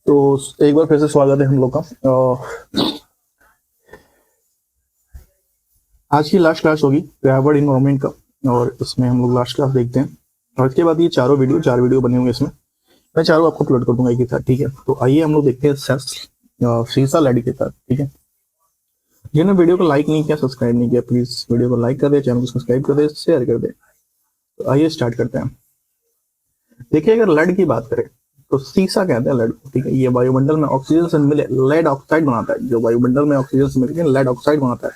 तो एक बार फिर से स्वागत है हम लोग का। आज की लास्ट क्लास होगी पर्यावरण इन्वायरमेंट का, और इसमें हम लोग लास्ट क्लास देखते हैं। और इसके बाद ये चार वीडियो बने होंगे। इसमें मैं चारों आपको अपलोड कर दूंगा एक ही साथ, ठीक है। तो आइए हम लोग देखते हैं सीसा लड़ी के साथ, ठीक है। जिन्होंने वीडियो को लाइक नहीं किया, सब्सक्राइब नहीं किया, प्लीज वीडियो को लाइक कर दे, चैनल को सब्सक्राइब कर दे, शेयर कर दे। तो आइए स्टार्ट करते हैं। देखिए, अगर लेड की बात करें तो सीसा कहते हैं लेड को, ठीक है। ये वायुमंडल में ऑक्सीजन से मिले लेड ऑक्साइड बनाता है। जो वायुमंडल में ऑक्सीजन से मिलकर लेड ऑक्साइड बनाता है,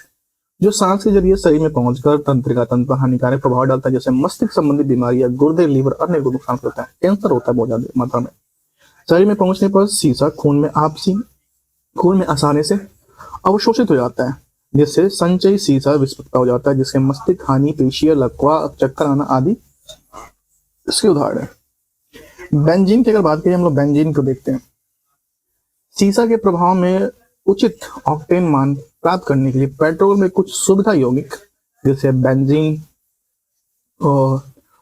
जो सांस के जरिए शरीर में पहुंचकर तंत्रिका तंत्र पर हानिकारक प्रभाव डालता है, जैसे मस्तिष्क संबंधी बीमारियां, गुर्दे, लीवर, अन्य को नुकसान करता है। कैंसर होता है बहुत ज्यादा मात्रा में। शरीर में पहुंचने पर सीसा खून में आसानी से अवशोषित हो जाता है, जिससे संचयी सीसा विस्फोटता हो जाता है, जिससे मस्तिष्क हानि, पेशियां, लकवा, चक्कर आना आदि इसके उदाहरण है। बेंजीन की अगर बात करें, हम लोग बेंजीन को देखते हैं। सीसा के प्रभाव में उचित ऑक्टेन मान प्राप्त करने के लिए पेट्रोल में कुछ सुविधा यौगिक जैसे बेंजीन और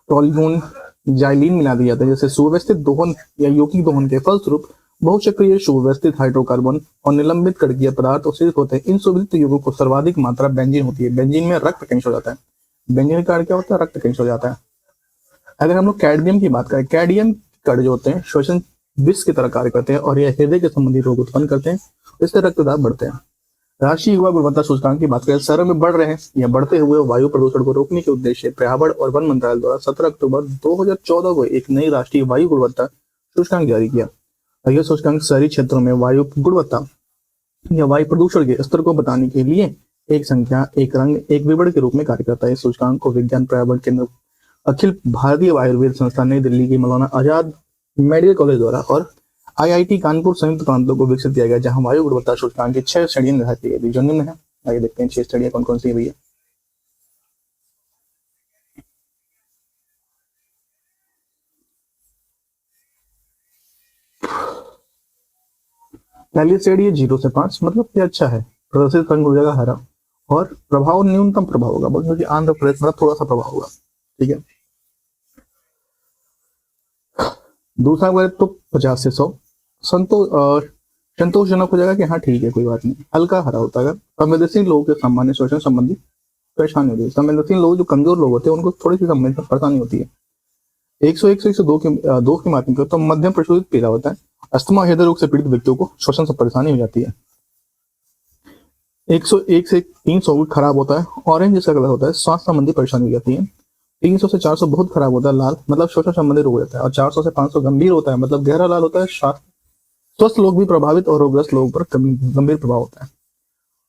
टोल्यून, जाइलीन मिला दिया जाता है, जैसे सुव्यवस्थित दोहन या यौगिक दोहन के फलस्वरूप बहुचक्रीय सुव्यवस्थित हाइड्रोकार्बन और निलंबित कणकीय पदार्थ अवशोषित होते हैं। इन सुव्यवस्थित यौगिकों को सर्वाधिक मात्रा बेंजीन होती है। बेंजीन में रक्त कैंसर हो जाता है। बेंजीन का क्या होता है? रक्त कैंसर हो जाता है। अगर हम लोग कैडमियम की बात करें, कैडमियम कण जो होते हैं श्वसन विष की तरह कार्य करते हैं और यह हृदय के संबंधी रोग उत्पन्न करते हैं। इससे रक्तदाब बढ़ते हैं। राष्ट्रीय युवा गुणवत्ता सूचकांक की बात करें, शहरों में बढ़ रहे हैं या बढ़ते हुए वायु प्रदूषण को रोकने के उद्देश्य पर्यावरण और वन मंत्रालय द्वारा 17 अक्टूबर 2014 को एक नई राष्ट्रीय वायु गुणवत्ता सूचकांक जारी किया। यह सूचकांक शहरी क्षेत्रों में वायु गुणवत्ता या वायु प्रदूषण के स्तर को बताने के लिए एक संख्या, एक रंग, एक विवरण के रूप में कार्य करता है। इस सूचकांक को विज्ञान पर्यावरण केंद्र, अखिल भारतीय आयुर्वेद संस्थान नई दिल्ली की मौलाना आजाद मेडिकल कॉलेज द्वारा और आईआईटी कानपुर संयुक्त प्रांतों को विकसित किया गया, जहां वायु गुणवत्ता सूचकांक की 6 श्रेणियां निर्धारित की गई, जो निम्न है। आइए देखते हैं 6 श्रेणियां कौन कौन सी है भैया। पहली श्रेणी 0 से 5, मतलब ये अच्छा है। प्रदर्शित रंग हो जाएगा हरा, और प्रभाव न्यूनतम प्रभाव होगा, मतलब आंध्र प्रदेश में थोड़ा सा प्रभाव होगा, ठीक है। दूसरा वर्ग तो 50 से 100 संतोषजनक हो जाएगा कि हाँ ठीक है, कोई बात नहीं। हल्का हरा होता है। संवेदनशील लोगों के सामान्य श्वसन संबंधी परेशानी होती है। संवेदनशील लोग, जो कमजोर लोग होते हैं, उनको थोड़ी सी संवेदन परेशानी होती है। 101 से 102 की मात्रा तो मध्यम प्रशोधित पीला होता है। अस्थमा, हृदय रोग से पीड़ित व्यक्तियों को श्वसन से परेशानी हो जाती है। 101 से 300 खराब होता है। ऑरेंज जिसका कलर होता है, श्वास संबंधी परेशानी हो जाती है। 300 से 400 बहुत खराब होता है, लाल, मतलब श्वसन संबंधी रोग होता है। और 400 से 500 गंभीर होता है, मतलब गहरा लाल होता है। स्वस्थ लोग भी प्रभावित और रोगग्रस्त लोगों पर गंभीर प्रभाव होता है।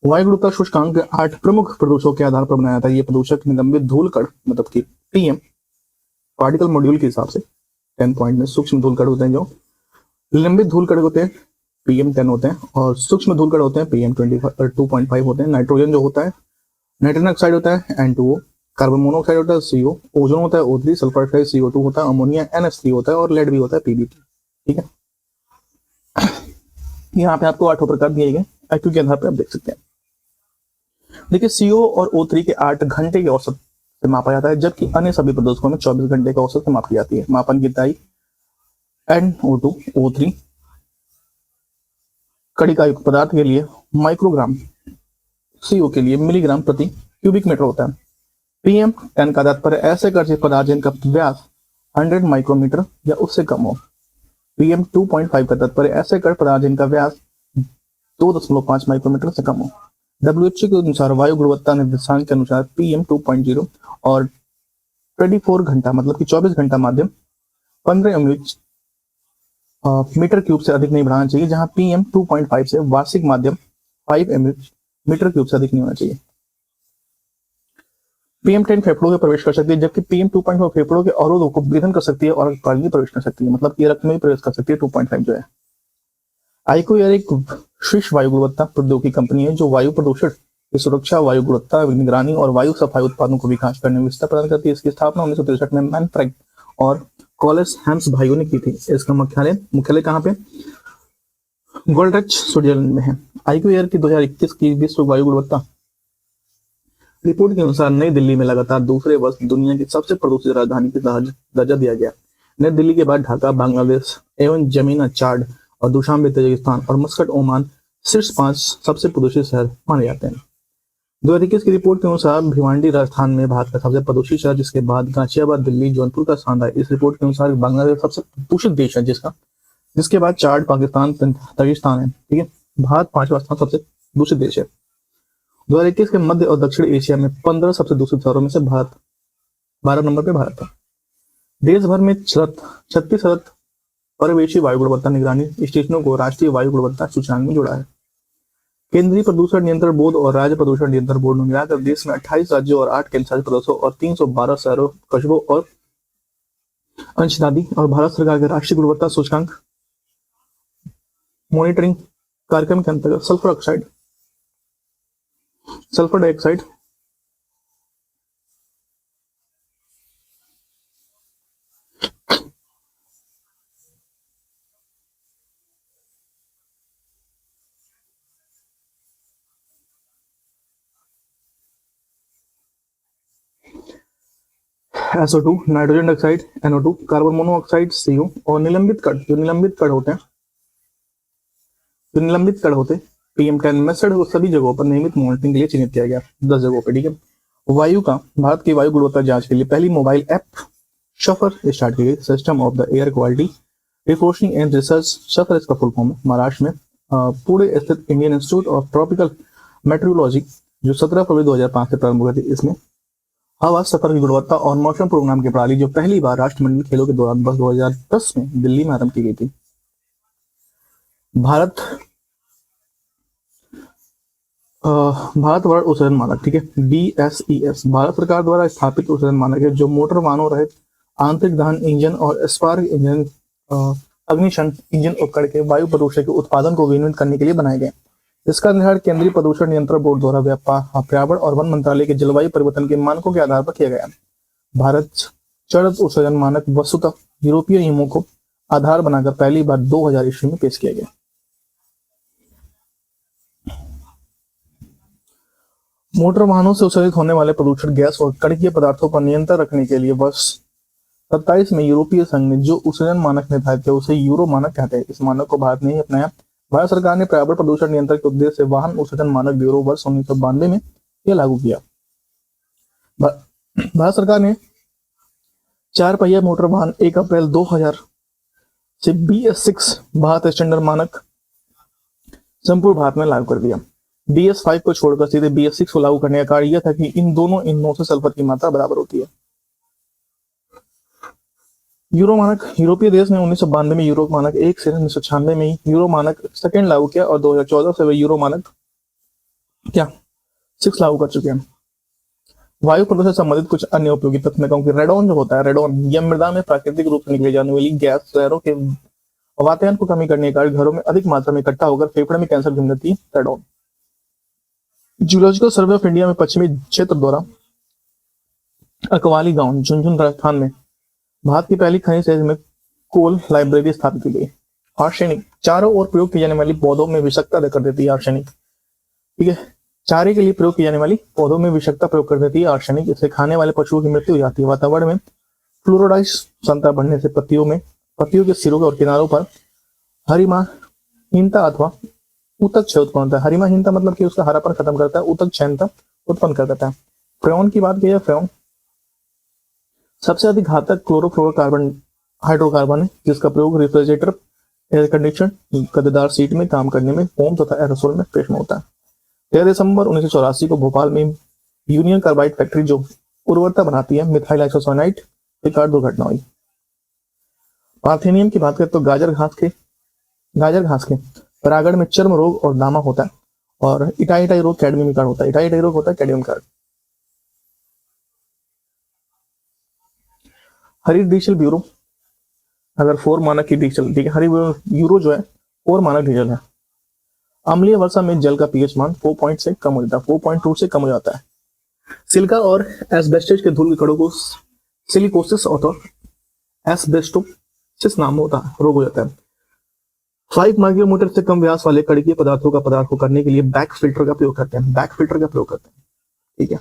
वायु गुणवत्ता सूचकांक 8 प्रमुख प्रदूषकों के आधार पर बनाया जाता है। ये प्रदूषक निलंबित धूल कण, मतलब कि पीएम पार्टिकल मॉड्यूल के हिसाब से 10 पॉइंट में सूक्ष्म धूल कण होते हैं। जो निलंबित धूल कण होते हैं PM 10 होते हैं, और सूक्ष्म धूल कण होते हैं PM 2.5 होते हैं। नाइट्रोजन जो होता है, नाइट्रोजन ऑक्साइड होता है N2O, कार्बन मोनोऑक्साइड होता है CO, ओजोन होता है O3, सल्फर डाइऑक्साइड CO2 होता है, अमोनिया NH3 होता है, और लेड भी होता है PBT, ठीक है। यहाँ पे आपको 8 प्रकार दिए गए, IQ के आधार पर आप देख सकते हैं। देखिए, CO और O3 के 8 घंटे के औसत से मापा जाता है, जबकि अन्य सभी प्रदूषकों में 24 घंटे का औसत से मापी जाती है। मापन की इकाई NO2, O3 कड़ी का युक्त पदार्थ के लिए माइक्रोग्राम, CO के लिए मिलीग्राम प्रति क्यूबिक मीटर होता है। PM 10 का तात्पर्य ऐसे कण पदार्थ जिनका व्यास 100 माइक्रोमीटर या उससे कम हो। PM 2.5 का तात्पर्य ऐसे कण पदार्थ जिनका व्यास 2.5 माइक्रोमीटर से कम हो। WHO के अनुसार वायु गुणवत्ता निर्देशांक के अनुसार PM 2.0 और 24 घंटा, मतलब कि 24 घंटा माध्यम 15 mH मीटर क्यूब से अधिक नहीं बढ़ाना चाहिए, जहां PM 2.5 से वार्षिक माध्यम 5 mH मीटर क्यूब से अधिक नहीं होना चाहिए। PM 10 फेफड़ों में प्रवेश कर सकती है, जबकि PM 2.5 फेफड़ों के अवरोधों को विघटन कर सकती है और पानी में प्रवेश कर सकती है, मतलब कि रक्त में भी प्रवेश कर सकती है। 2.5 जो है। आइक्यू एयर एक स्विस वायु गुणवत्ता प्रौद्योगिकी कंपनी है, जो वायु प्रदूषण की सुरक्षा, वायु गुणवत्ता निगरानी और वायु सफाई उत्पादों को विकास करने में विस्तार प्रदान करती है। इसकी स्थापना 1963 में मैनफ्रैंक और कॉलेस हैम्स भाइयों ने की थी। इसका मुख्यालय कहाँ पे? गोल्ड्रिच, स्विट्जरलैंड में है। आइक्यू एयर की 2021 की विश्व वायु गुणवत्ता रिपोर्ट के अनुसार नई दिल्ली में लगातार दूसरे वर्ष दुनिया की सबसे प्रदूषित राजधानी का दर्जा दिया गया। नई दिल्ली के बाद ढाका, बांग्लादेश एवं जमीना, चाड और दुशांबे तजिकिस्तान और मस्कट ओमान शीर्ष 5 सबसे प्रदूषित शहर माने जाते हैं। 2021 की रिपोर्ट के अनुसार भिवांडी राजस्थान में भारत का सबसे प्रदूषित शहर, जिसके बाद गाजियाबाद, दिल्ली, जौनपुर का स्थान है। इस रिपोर्ट के अनुसार बांग्लादेश सबसे प्रदूषित देश है, जिसके बाद चार्ट पाकिस्तान, तजिकिस्तान है। ठीक है, भारत 5वां स्थान सबसे दूषित देश है। 2021 के मध्य और दक्षिण एशिया में 15 सबसे दूषित शहरों में से भारत 12 नंबर पे भारत था। देश भर में 36 परिवेशी वायु गुणवत्ता निगरानी स्टेशनों को राष्ट्रीय वायु गुणवत्ता सूचकांक में जोड़ा है। केंद्रीय प्रदूषण नियंत्रण बोर्ड और राज्य प्रदूषण नियंत्रण बोर्ड ने मिलाकर देश में 28 राज्यों और 8 केंद्र शासित प्रदेशों और 312 शहरों, कस्बों और अंशदानी और भारत सरकार के राष्ट्रीय गुणवत्ता सूचकांक मॉनिटरिंग कार्यक्रम के अंतर्गत sulphur dioxide SO2, nitrogen dioxide NO2, carbon monoxide CO और निलंबित कण PM10 मेथड को सभी जगहों पर नियमित मॉनिटरिंग के लिए चिन्हित किया गया, 10 जगहों पर। ठीक है, भारत की वायु गुणवत्ता जांच के लिए पहली मोबाइल ऐप शफर स्टार्ट की गई, system of the air quality reporting and research, Shafar इसका फुल फॉर्म है। महाराष्ट्र में पुणे स्थित Indian institute of tropical metrology, जो 17 फरवरी 2005 से प्रारंभ हुई थी। इसमें हवा, सफर की गुणवत्ता और मौसम प्रोग्राम की प्रणाली, जो पहली बार राष्ट्रमंडल खेलों के दौरान वर्ष 2010 में दिल्ली में आरंभ की गई थी। भारत वर्ल्ड उत्सर्जन मानक, ठीक है, BSES भारत सरकार द्वारा स्थापित उत्सर्जन मानक है, जो मोटर वाहनों रहित आंतरिक दहन इंजन और स्पार्क इंजन, अग्निशमन इंजन उपकरण के वायु प्रदूषण के उत्पादन को विनियमित करने के लिए बनाए गए। इसका निर्धारण केंद्रीय प्रदूषण नियंत्रण बोर्ड द्वारा पर्यावरण और वन मंत्रालय के जलवायु परिवर्तन के मानकों के आधार पर किया गया। भारत चरण उत्सर्जन मानक वस्तुतः यूरोपीय नियमों को आधार बनाकर पहली बार 2000 ईस्वी में पेश किया गया। मोटर वाहनों से उत्सर्जित होने वाले प्रदूषण गैस और कणकीय पदार्थों पर नियंत्रण रखने के लिए वर्ष 27 में यूरोपीय संघ ने जो उत्सर्जन मानक निर्धारित किया उसे यूरो मानक कहते हैं। इस मानक को भारत ने ही अपनाया। भारत सरकार ने पर्यावरण प्रदूषण नियंत्रण के उद्देश्य से वाहन उत्सर्जन मानक ब्यूरो वर्ष 1992 में यह लागू किया। भारत सरकार ने 4 पहिया मोटर वाहन 1 अप्रैल 2000 से BS6 भारत स्टैंडर्ड मानक संपूर्ण भारत में लागू कर दिया। BS5 को छोड़कर सीधे BS6 को लागू करने का कारण यह था कि इन दोनों ईंधनों से सल्फर की मात्रा बराबर होती है। यूरो मानक, यूरोपीय देश ने 1992 में यूरो मानक 1 से 1996 में यूरो मानक सेकंड लागू किया और 2014 से वे यूरो मानक 6 लागू कर चुके हैं। वायु प्रदूषण से संबंधित कुछ अन्य उपयोगी तथ्य में कहूं कि रेडॉन जो होता है, रेडॉन यह मृदा में प्राकृतिक रूप से निकले जाने वाली गैस शहरों के वातावरण को कमी करने के कारण घरों में अधिक मात्रा में इकट्ठा होकर फेफड़े में कैंसर जन्म देती है। Radon zoological survey of India में पश्चिमी क्षेत्र द्वारा अकवाली गांव, झुंझुनू, राजस्थान में भारत की पहली खनिज क्षेत्र में कोल लाइब्रेरी स्थापित की गई। आर्सेनिक चारों ओर प्रयोग की जाने वाली पौधों में विषाक्तता कर देती है। आर्सेनिक, ठीक है, चारे के लिए प्रयोग की जाने वाली पौधों में विषाक्तता प्रयोग कर देती है आर्सेनिक। इसे खाने वाले पशुओं की मृत्यु हो जाती है। वातावरण में फ्लोरोडाइज सांद्रता बढ़ने से पत्तियों के सिरों और किनारों पर हरिमाहीनता अथवा ऊतक क्षय उत्पन्न होता है। हरिमाहीनता मतलब कि उसका हरापन खत्म करता है, ऊतक क्षयता उत्पन्न कर देता है। फ्रेन की बात की जाए, फ्रेन सबसे अधिक घातक क्लोरोफ्लोरोकार्बन हाइड्रोकार्बन है, जिसका प्रयोग रेफ्रिजरेटर, एयर कंडीशन, कदेदार सीट में काम करने में, फोम तथा एरोसोल में पेश में होता है। 13 दिसंबर 1984 को भोपाल में यूनियन कार्बाइड फैक्ट्री, जो उर्वरता बनाती है, मिथाइल आइसोसाइनाइड, एक कार दुर्घटना हुई। पार्थेनियम की बात करें तो गाजर घास के परागण में चर्म रोग और दामा होता है, और इटाई रोग कैडमियम कार्ड होता है। इटाई रोग होता है कैडमियम कार्ड। हरित डीजल ब्यूरो अगर 4 मानक की डीजल, ठीक है, हरित यूरो जो है 4 मानक डीजल है। अम्लीय वर्षा में जल का पीएच मान 4 से कम हो जाता है, 4.2 से कम हो जाता है। सिलिका और एस्बेस्टस के धूल के कणों को सिलिकोसिस अथवा एस्बेस्टोसिस नाम होता है, रोग हो जाता है। 5 माइक्रोमीटर से कम व्यास वाले कणकीय पदार्थों का पदार्थ को करने के लिए बैक फिल्टर का प्रयोग करते हैं। ठीक है,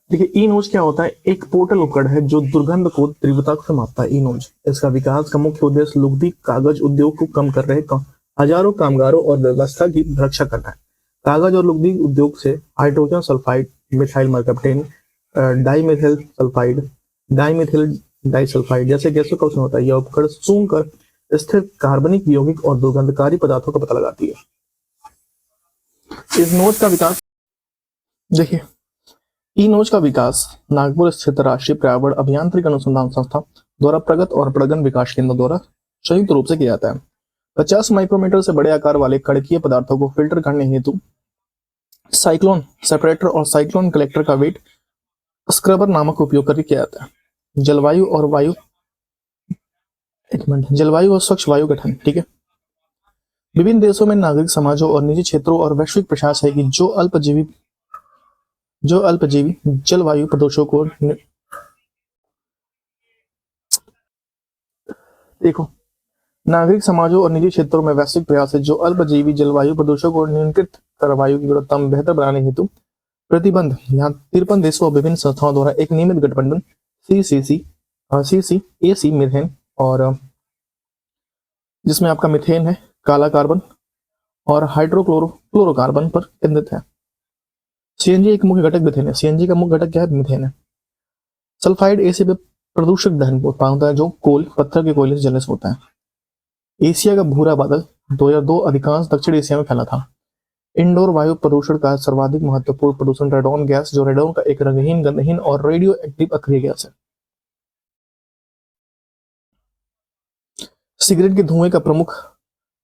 देखिए ई नोज क्या होता है, एक पोर्टल उपकरण है जो दुर्गंध को तीव्रता से मापता है। ई नोज, इसका विकास का मुख्य उद्देश्य लुगदी कागज उद्योग को कम कर रहे हजारों कामगारों और व्यवस्था की रक्षा करना है। कागज और लुगदी उद्योग से hydrogen sulphide, methyl mercaptan, dimethyl sulphide, dimethyl disulphide जैसे गैसों का उत्सर्जन होता है। यह उपकरण सूंघ कर स्थिर कार्बनिक यौगिक और दुर्गंधकारी पदार्थों का पता लगाती है। इस नोज का विकास, देखिए ई नोज का विकास नागपुर स्थित राष्ट्रीय पर्यावरण अभियांत्रिकी अनुसंधान संस्था द्वारा प्रगत और प्रगन विकास केंद्र द्वारा संयुक्त रूप से किया जाता है। 50 माइक्रोमीटर से बड़े आकार वाले कणकीय पदार्थों को फिल्टर करने हेतु साइक्लोन सेपरेटर और साइक्लोन कलेक्टर का वेट स्क्रबर नामक उपयोग करके किया जाता है। जलवायु और वायु, एक मिनट, जलवायु और स्वच्छ वायु गठन, ठीक है। विभिन्न देशों में नागरिक समाजों और निजी क्षेत्रों और वैश्विक प्रयास है कि जो अल्पजीवी जलवायु प्रदूषकों को देखो, नागरिक समाजों और निजी क्षेत्रों में वैश्विक प्रयास है जो अल्पजीवी जलवायु प्रदूषकों को नियंत्रित कर वायु की गुणवत्ता में बेहतर बनाने हेतु प्रतिबंध। यहाँ 53 देशों और विभिन्न संस्थाओं द्वारा एक नियमित गठबंधन CCAC मीथेन, और जिसमें आपका मीथेन है, काला कार्बन और हाइड्रोक्लोरोकार्बन पर केंद्रित है। सीएनजी एक मुख्य घटक मीथेन है। सीएनजी का मुख्य घटक क्या है? मीथेन है। सल्फाइड एसी पे प्रदूषक दहन उत्पादन होता है जो पत्थर के कोयले से जलने से होता है। एशिया का भूरा बादल 2002 अधिकांश दक्षिण एशिया में फैला था। इंडोर वायु प्रदूषण का सर्वाधिक महत्वपूर्ण प्रदूषण रेडॉन गैस, जो रेडॉन का एक रंगहीन, गंधहीन और रेडियो एक्टिव अक्रिय गैस है। सिगरेट के धुएं का प्रमुख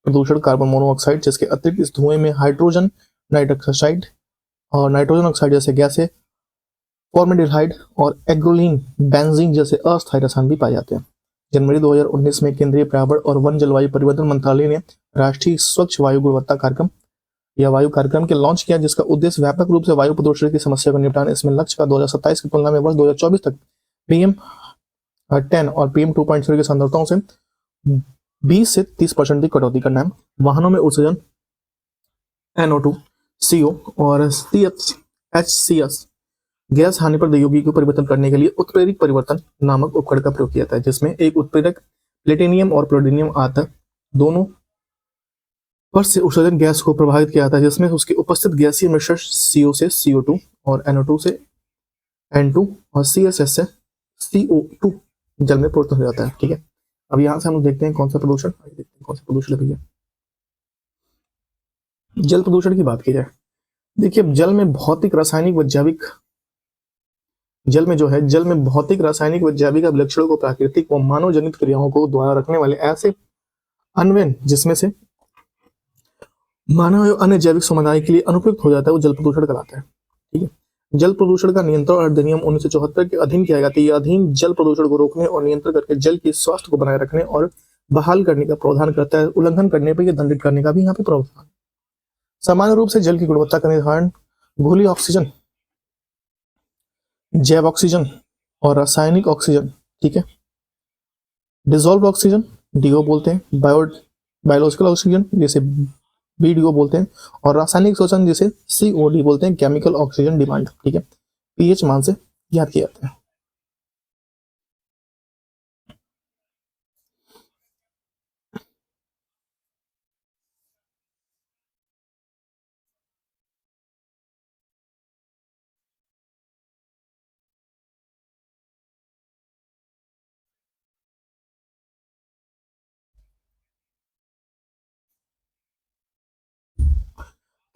प्रदूषण कार्बन मोनोऑक्साइड, जिसके अतिरिक्त इस धुएं में हाइड्रोजन नाइट्रोक्साइड और नाइट्रोजन ऑक्साइड जैसे गैसें, फॉर्मेल्डिहाइड और एग्रोलीन बेंजीन जैसे अस्थायी रसायन भी पाए जाते हैं। जनवरी 2019 में केंद्रीय पर्यावरण और वन जलवायु परिवर्तन मंत्रालय ने राष्ट्रीय स्वच्छ वायु गुणवत्ता कार्यक्रम या वायु कार्यक्रम के लॉन्च किया, जिसका उद्देश्य व्यापक रूप से वायु प्रदूषण की समस्या को निपटाना। इसमें लक्ष्य का 2027 की तुलना में वर्ष 2024 तक PM10 और PM 2.0 की सांद्रताओं से 20 से 30% की कटौती करना है। वाहनों में उत्सर्जन NO2, CO और HCS गैस हानि पर यौगिक को परिवर्तन करने के लिए उत्प्रेरक परिवर्तन नामक उपकरण का प्रयोग किया जाता है, जिसमें एक उत्प्रेरक प्लेटिनियम और प्लूटोनियम आता है। दोनों पर से उत्सर्जन गैस को प्रभावित किया जाता है, जिसमें उसके उपस्थित गैसीय मिश्रण CO से CO2 और NO2 से N2 और CSS से CO2 जल में परिवर्तन हो जाता है। ठीक है, अब यहां से हम देखते हैं कौन सा प्रदूषण, है भैया। जल प्रदूषण की बात की जाए, देखिए जल में भौतिक, रासायनिक व जैविक, जल में भौतिक, रासायनिक व जैविक लक्षणों को प्राकृतिक व मानव जनित क्रियाओं को द्वारा रखने वाले ऐसे अन्वयन जिसमें से मानव एवं अन्य जैविक समुदाय के लिए अनुपयुक्त हो जाता है, वो जल प्रदूषण कहलाता है। ठीक है, जल प्रदूषण का नियंत्रण अधिनियम 1974 के अधीन किया जाता है। यह अधिनियम जल प्रदूषण को रोकने और नियंत्रण करके जल की स्वास्थ्य को बनाए रखने और बहाल करने का प्रावधान करता है। उल्लंघन करने पर यह दंडित करने का भी यहाँ पे प्रावधान। सामान्य रूप से जल की गुणवत्ता का निर्धारण घुली ऑक्सीजन, जैव ऑक्सीजन और रासायनिक ऑक्सीजन, ठीक है, डिसॉल्व ऑक्सीजन DO बोलते हैं, बायोलॉजिकल ऑक्सीजन जिसे BDO बोलते हैं, और रासायनिक शोषण जिसे COD बोलते हैं, केमिकल ऑक्सीजन डिमांड। ठीक है, pH मान से ज्ञात किया जाता है।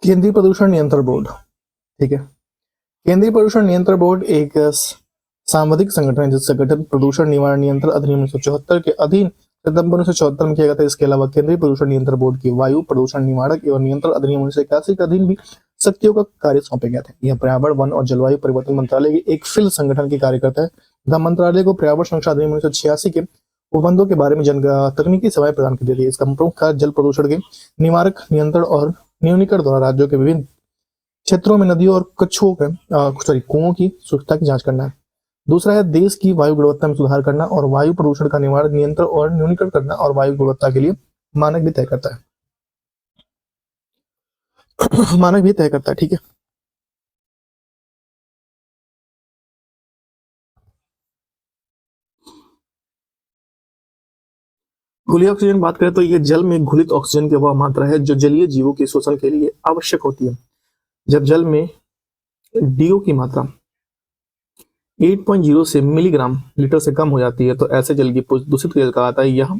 केंद्रीय प्रदूषण नियंत्रण बोर्ड, ठीक है, केंद्रीय प्रदूषण नियंत्रण बोर्ड एक सांविधिक संगठन है जिसका गठन प्रदूषण निवारण नियंत्रण अधिनियम 1974 के अधीन सितंबर 1974 में किया गया था। इसके अलावा केंद्रीय प्रदूषण नियंत्रण बोर्ड की वायु प्रदूषण निवारक एवं नियंत्रण अधिनियम 1981 के अधीन भी शक्तियों का कार्य सौंपे गए थे। यह पर्यावरण, वन और जलवायु परिवर्तन मंत्रालय की एक फिल संगठन के कार्य करता है तथा मंत्रालय को पर्यावरण संरक्षण अधिनियम 1986 के उपबंधों के बारे में तकनीकी सेवाएं प्रदान की जाती है। इसका प्रमुख कार्य जल प्रदूषण के निवारक, नियंत्रण और न्यूनीकरण द्वारा राज्यों के विभिन्न क्षेत्रों में नदियों और कुओं की स्वच्छता की जांच करना है। दूसरा है देश की वायु गुणवत्ता में सुधार करना और वायु प्रदूषण का निवारण, नियंत्रण और न्यूनीकरण करना, और वायु गुणवत्ता के लिए मानक भी तय करता है। ठीक है। घुली ऑक्सीजन बात करें तो ये जल में घुलित ऑक्सीजन की वह मात्रा है जो जलीय जीवों के शोषण के लिए आवश्यक होती है। जब जल में डीओ की मात्रा 8.0 से मिलीग्राम लीटर से कम हो जाती है तो ऐसे जल की दूषित जल कहलाता है। यह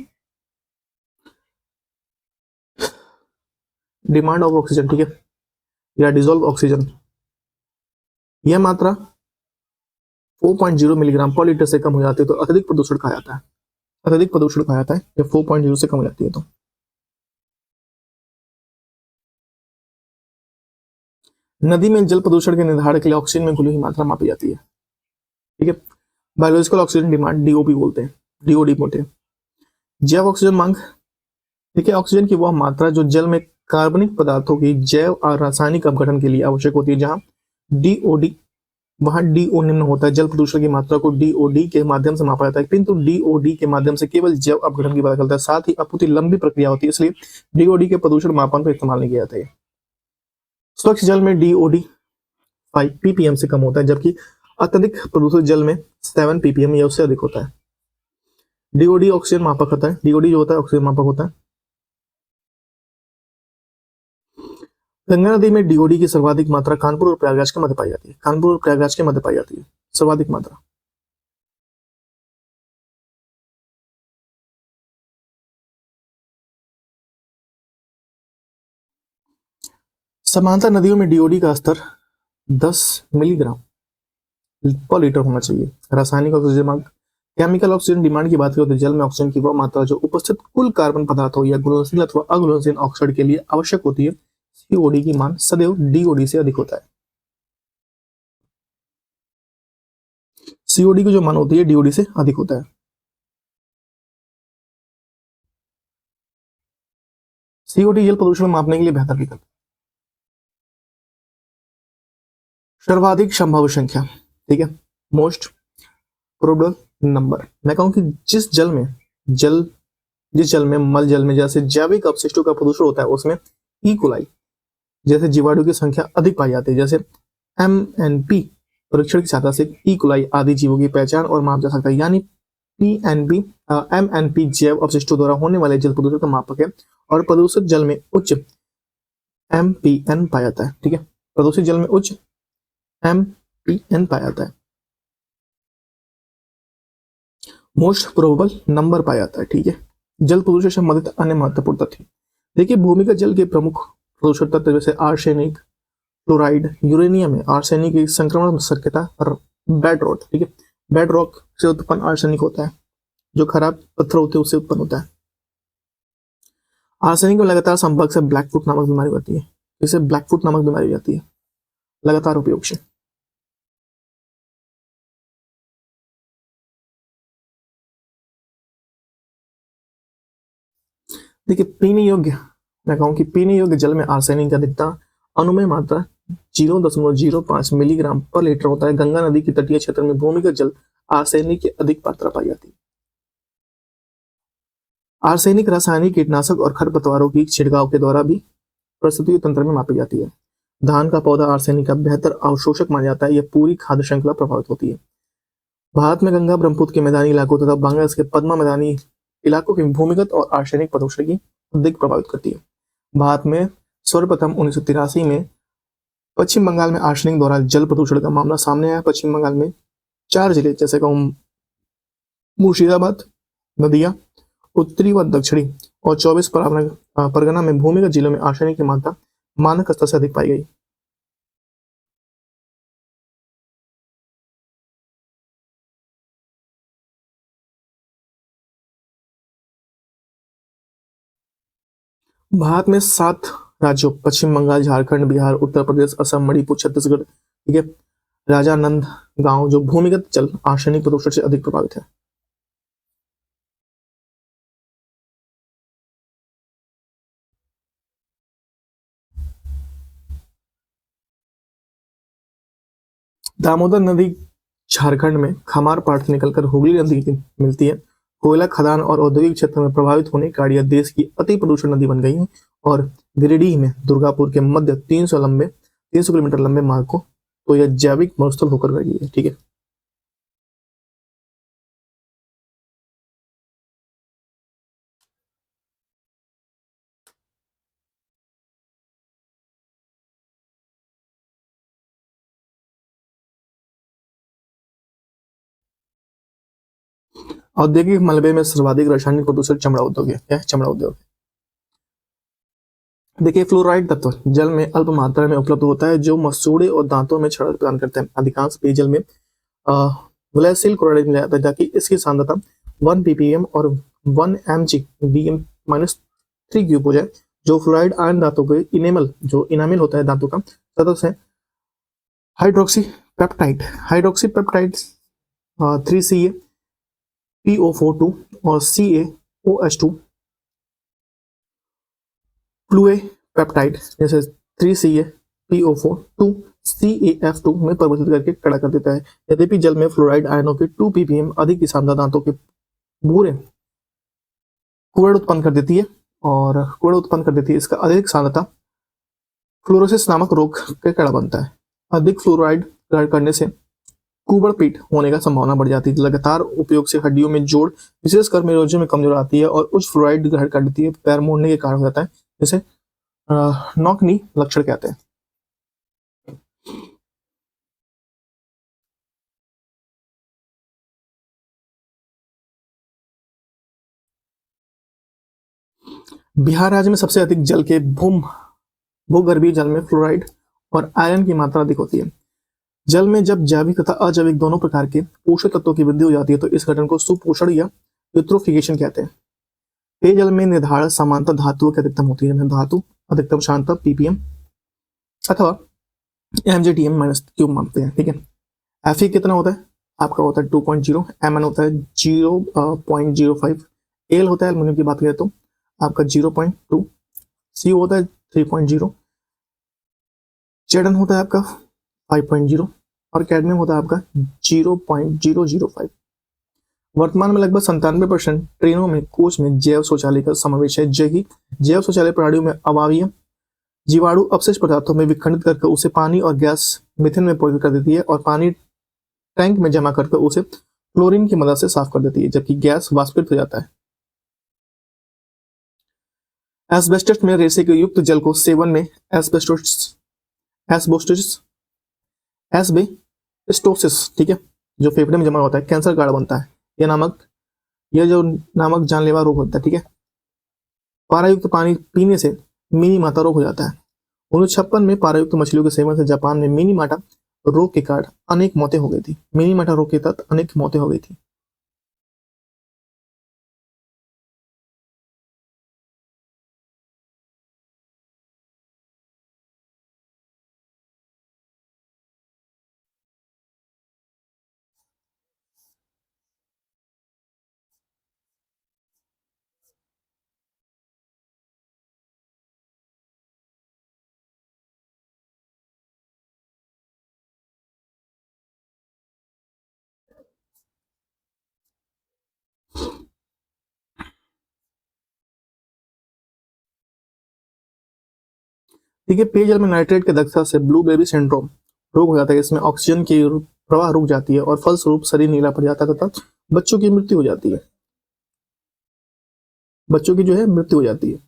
डिमांड ऑफ ऑक्सीजन, ठीक है, या डिजोल्व ऑक्सीजन, यह मात्रा 4.0 मिलीग्राम पर लीटर से कम हो जाती है तो अत्यधिक प्रदूषण कहा जाता है। अत्यधिक प्रदूषण कहा जाता है जब 4.0 से कम हो जाती है तो। नदी में जल प्रदूषण के निर्धारण के लिए ऑक्सीजन में घुली हुई मात्रा मापी जाती है, ठीक है। बायोलॉजिकल ऑक्सीजन डिमांड डीओपी बोलते हैं, डीओडी बोलते हैं। जैव ऑक्सीजन मांग, ठीक है, ऑक्सीजन की वह मात्रा जो जल में कार्बनिक पदार्थों की जैव और रासायनिक अपघटन के लिए आवश्यक होती है। जहां डीओडी, वहां डीओ निम्न होता है। जल प्रदूषण की मात्रा को डीओडी के माध्यम से मापा जाता है, किंतु डीओडी के माध्यम से केवल जैव अपघटन की पता चलता है। साथ ही अपूर्ति लंबी प्रक्रिया होती है, इसलिए डीओडी के प्रदूषण मापन का इस्तेमाल नहीं किया जाता है। स्वच्छ जल में डीओडी 5 ppm से कम होता है, जबकि अत्यधिक प्रदूषित जल में 7 ppm या उससे अधिक होता है। डीओडी ऑक्सीजन मापक होता है, डीओडी जो होता है ऑक्सीजन मापक होता है। गंगा नदी में डीओडी की सर्वाधिक मात्रा कानपुर और प्रयागराज के मध्य पाई जाती है। कानपुर और प्रयागराज के मध्य पाई जाती है सर्वाधिक मात्रा। समांतर नदियों में डीओडी का स्तर 10 मिलीग्राम पर लीटर होना चाहिए। रासायनिक ऑक्सीजन मांग, केमिकल ऑक्सीजन डिमांड की बात करें तो जल में ऑक्सीजन की वह मात्रा जो उपस्थित कुल कार्बन पदार्थों या घुलनशील अथवा अघुलनशील ऑक्साइड के लिए आवश्यक होती है। सीओडी की मान सदैव डीओडी से अधिक होता है। सीओडी की जो मान होती है डीओडी से अधिक होता है। सीओडी जल प्रदूषण मापने के लिए बेहतर विकल्प। सर्वाधिक संभाव्य संख्या, ठीक है, मोस्ट प्रोबेबल नंबर। मैं कहूं कि जिस जल में मल जल में जैसे जैविक अपशिष्टों का प्रदूषण होता है उसमें इकोलाई जैसे जीवाणु की संख्या अधिक पाई जाती है। जैसे एमएनपी परीक्षण की सहायता से इकोलाई आदि जीवों की पहचान और माप जा सकता है। यानी पीएनपी एमएनपी जैव अपशिष्टों द्वारा होने वाले जल प्रदूषण का मापक है और प्रदूषित जल में उच्च एमपीएन पाया जाता है, ठीक है। प्रदूषित जल में उच्च एमपीएन पाया जाता है, मोस्ट प्रोबेबल नंबर पाया जाता है, ठीक है। जल प्रदूषण से संबंधित अन्य महत्वपूर्ण तथ्य देखिए, भूमिगत जल के प्रमुख प्रदूषण तत्व जैसे आर्सेनिक, फ्लोराइड, यूरेनियम है। आर्सेनिक की संक्रमण शक्यता बेड रॉक, ठीक है, बेड रॉक से उत्पन्न आर्सेनिक होता है जो खराब पत्थर होते हैं उससे उत्पन्न होता है। आर्सेनिक में लगातार संपर्क से ब्लैकफुट नामक बीमारी होती है, जिसे ब्लैकफुट नामक बीमारी हो जाती है लगातार उपयोग से। देखिए पीने योग्य, मैं कहूँ कि पीने योग्य जल में आर्सेनिक की अधिकता अनुमेय मात्रा 0.05 मिलीग्राम पर लीटर होता है। गंगा नदी के तटीय क्षेत्र में भूमिगत जल आर्सेनिक की अधिक मात्रा पाई जाती है। आर्सेनिक रासायनिक कीटनाशक और खरपतवारों की छिड़काव के द्वारा भी परिस्थितिकी तंत्र में मापी जाती है। धान का पौधा आर्सेनिक का बेहतर अवशोषक माना जाता है। यह पूरी खाद्य श्रृंखला प्रभावित होती है। भारत में गंगा ब्रह्मपुत्र के मैदानी इलाकों तथा बांग्लादेश के पद्मा मैदानी इलाकों की भूमिगत और आर्सेनिक प्रदूषण की अधिक प्रभावित करती है। भारत में सर्वप्रथम 1983 में पश्चिम बंगाल में आर्सेनिक द्वारा जल प्रदूषण का मामला सामने आया। पश्चिम बंगाल में 4 जिले जैसे कहूँ मुर्शिदाबाद, नदिया, उत्तरी व दक्षिणी और 24 परगना में भूमिगत जिलों में आर्सेनिक की मात्रा मानक स्तर से अधिक पाई गई। भारत में 7 राज्यों पश्चिम बंगाल, झारखंड, बिहार, उत्तर प्रदेश, असम, मणिपुर, छत्तीसगढ़, ठीक है, राजानंद गांव जो भूमिगत जल आर्सेनिक प्रदूषण से अधिक प्रभावित है। दामोदर नदी झारखंड में खामार पहाड़ से निकलकर हुगली नदी की मिलती है। कोयला खदान और औद्योगिक क्षेत्र में प्रभावित होने के कारण देश की अति प्रदूषण नदी बन गई है और गिरिडीह में दुर्गापुर के मध्य 300 किलोमीटर लंबे मार्ग को तो यह जैविक मरुस्थल होकर गई है, ठीक है। औद्योगिक मलबे में सर्वाधिक रासायनिक प्रदूषण चमड़ा उद्योग है। क्या है? चमड़ा उद्योग। देखिए, फ्लोराइड तत्व जल में अल्प मात्रा में उपलब्ध होता है जो मसूड़े और दांतों में क्षरण प्रदान करते हैं। अधिकांश पेयजल में ग्लाइसिल क्लोराइड मिलाया जाता है ताकि इसकी सांद्रता 1 ppm और 1 mg dm -3 क्यूब हो जाए। जो फ्लोराइड आयन दांतों के जो इनामिल होता है दांतों का सदस्य है। हाइड्रोक्सी पेप्टाइड 3CA PO42 और CaOH2 प्लूए पेप्टाइड जैसे 3CA PO4 2 CaF2 में परिवर्तित करके कड़ा कर देता है। यद्यपि जल में फ्लोराइड आयनों के 2 ppm अधिक की सांद्रता दांतों के भूरे कूड़े उत्पन्न कर देती है इसका अधिक सांद्रता फ्लोरोसिस नामक रोग का कड़ा बनता है। अधिक फ्लोराइड ग्रहण करने से कुबड़ पीट होने का संभावना बढ़ जाती है। लगातार उपयोग से हड्डियों में जोड़ विशेषकर मेरुरज्जु में कमजोर आती है और उच्च फ्लोराइड ग्रहण कर लेती है, पैर मोड़ने के कारण हो जाता है, जिसे नॉक नी लक्षण कहते हैं। बिहार राज्य में सबसे अधिक जल के भूगर्भीय जल में फ्लोराइड और आयरन की मात्रा अधिक होती है। जल में जब जैविक तथा अजैविक दोनों प्रकार के पोषक तत्वों की वृद्धि हो जाती है तो इस घटन को सुपोषण या यूट्रोफिकेशन कहते हैं। पेयजल में निर्धारित समानता धातुओं की अधिकतम होती है। धातु अधिकतम सांद्रता ppm अथवा mg/dm -3 मापते हैं। ठीक है, Fe कितना होता है? आपका होता है 2.0, Mn होता है 0.05, Al होता है एल्युमिनियम की बात करें तो आपका 0.2, CO होता है 3.0, Zn होता है आपका 5.0 और कैडमियम होता है आपका 0.005। वर्तमान में लगभग 97% ट्रेनों में कोच में जैव शौचालय का समावेश है। जैव शौचालय प्रणालियों में अवायवीय जीवाणु अपशिष्ट पदार्थों में विखंडित करके उसे पानी और गैस मीथेन में परिवर्तित कर देती है और पानी टैंक में जमा करके उसे क्लोरीन की मदद से साफ कर देती है, जबकि गैस वाष्पित हो जाता है। एस्बेस्टस में रेसे के युक्त जल को सेवन में एस्बेस्टोसिस, ठीक है, जो फेफड़े में जमा होता है, कैंसर गाढ़ा बनता है। यह जो नामक जानलेवा रोग होता है। ठीक है, पारायुक्त पानी पीने से मिनी माता रोग हो जाता है। 1956 में पारायुक्त मछलियों के सेवन से जापान में मिनी माटा रोग के कारण अनेक मौतें हो गई थी। मिनी माटा रोग के तहत अनेक मौतें हो गई थी। ठीक है, पेयजल में नाइट्रेट के दक्षता से ब्लू बेबी सिंड्रोम रोग हो जाता है। इसमें ऑक्सीजन की प्रवाह रुक जाती है और फलस्वरूप शरीर नीला पड़ जाता है तथा बच्चों की मृत्यु हो जाती है। बच्चों की जो है मृत्यु हो जाती है।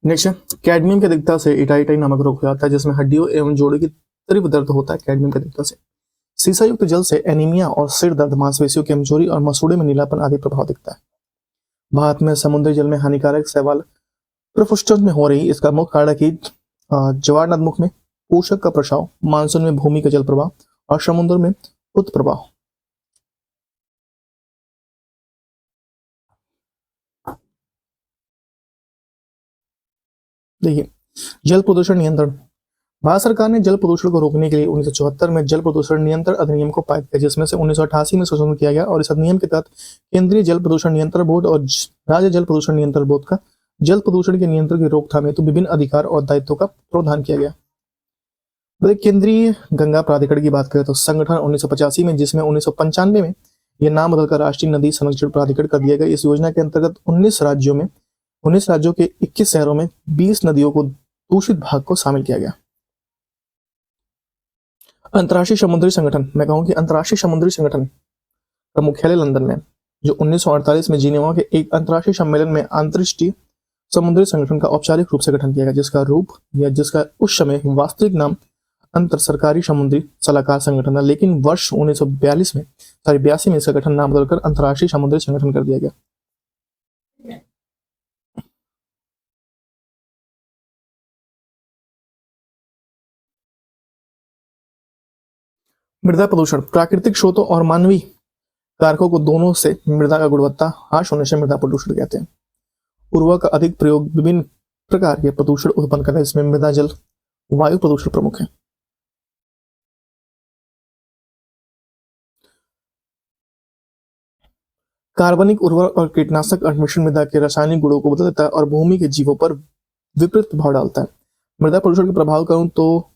नेक्स्ट, कैडमियम की अधिकता से इटाइटाई नामक रोग हो जाता है जिसमें हड्डियों एवं जोड़ों की तीव्र दर्द होता है। कैडमियम की अधिकता से सीसा युक्त जल से एनीमिया और सिर दर्द, मांसपेशियों की कमजोरी और मसूड़े में नीलापन आदि प्रभाव दिखता है। भारत में समुद्री जल में हानिकारक शैवाल प्रपुष्टन में हो रही इसका मुख्य कारण है कि जवार नदमुख में पोषक का प्रसाव, मानसून में भूमि का जल प्रवाह और समुद्र में उत्प्रवाह। देखिए, जल प्रदूषण नियंत्रण। भारत सरकार ने जल प्रदूषण को रोकने के लिए 1974 में जल प्रदूषण नियंत्रण अधिनियम को पारित किया, जिसमें से 1988 में संशोधन किया गया और इस अधिनियम के तहत केंद्रीय जल प्रदूषण नियंत्रण बोर्ड और राज्य जल प्रदूषण नियंत्रण बोर्ड का जल प्रदूषण के नियंत्रण की रोकथाम हेतु विभिन्न अधिकार और दायित्वों का प्रावधान किया गया। केंद्रीय गंगा प्राधिकरण की बात करें तो संगठन 1985 में, जिसमें 1995 में ये नाम बदलकर राष्ट्रीय नदी संरक्षण प्राधिकरण कर दिया गया। इस योजना के अंतर्गत 19 राज्यों के 21 शहरों में 20 नदियों को दूषित भाग को शामिल किया गया। अंतर्राष्ट्रीय समुद्री संगठन, मैं कहूँ कि अंतर्राष्ट्रीय समुद्री संगठन का मुख्यालय लंदन में, जो 1948 में जिनेवा के एक अंतर्राष्ट्रीय सम्मेलन में अंतर्राष्ट्रीय समुद्री संगठन का औपचारिक रूप से गठन किया गया, जिसका उस समय वास्तविक नाम अंतर सरकारी समुद्री सलाहकार संगठन था। लेकिन वर्ष 1982 में इसका गठन नाम बदलकर अंतर्राष्ट्रीय समुद्री संगठन कर दिया गया। मृदा प्रदूषण, प्राकृतिक स्रोतों और मानवीय कारकों को दोनों से मृदा का गुणवत्ता ह्रास होने से मृदा प्रदूषण कहते हैं। उर्वरक का अधिक प्रयोग विभिन्न प्रकार के प्रदूषण उत्पन्न करता है, इसमें मृदा जल वायु प्रदूषण प्रमुख है। कार्बनिक उर्वरक और कीटनाशक मिश्रण मृदा के रासायनिक गुणों को बदल देता है और भूमि के जीवों पर विपरीत प्रभाव डालता है। मृदा प्रदूषण के प्रभाव करूं तो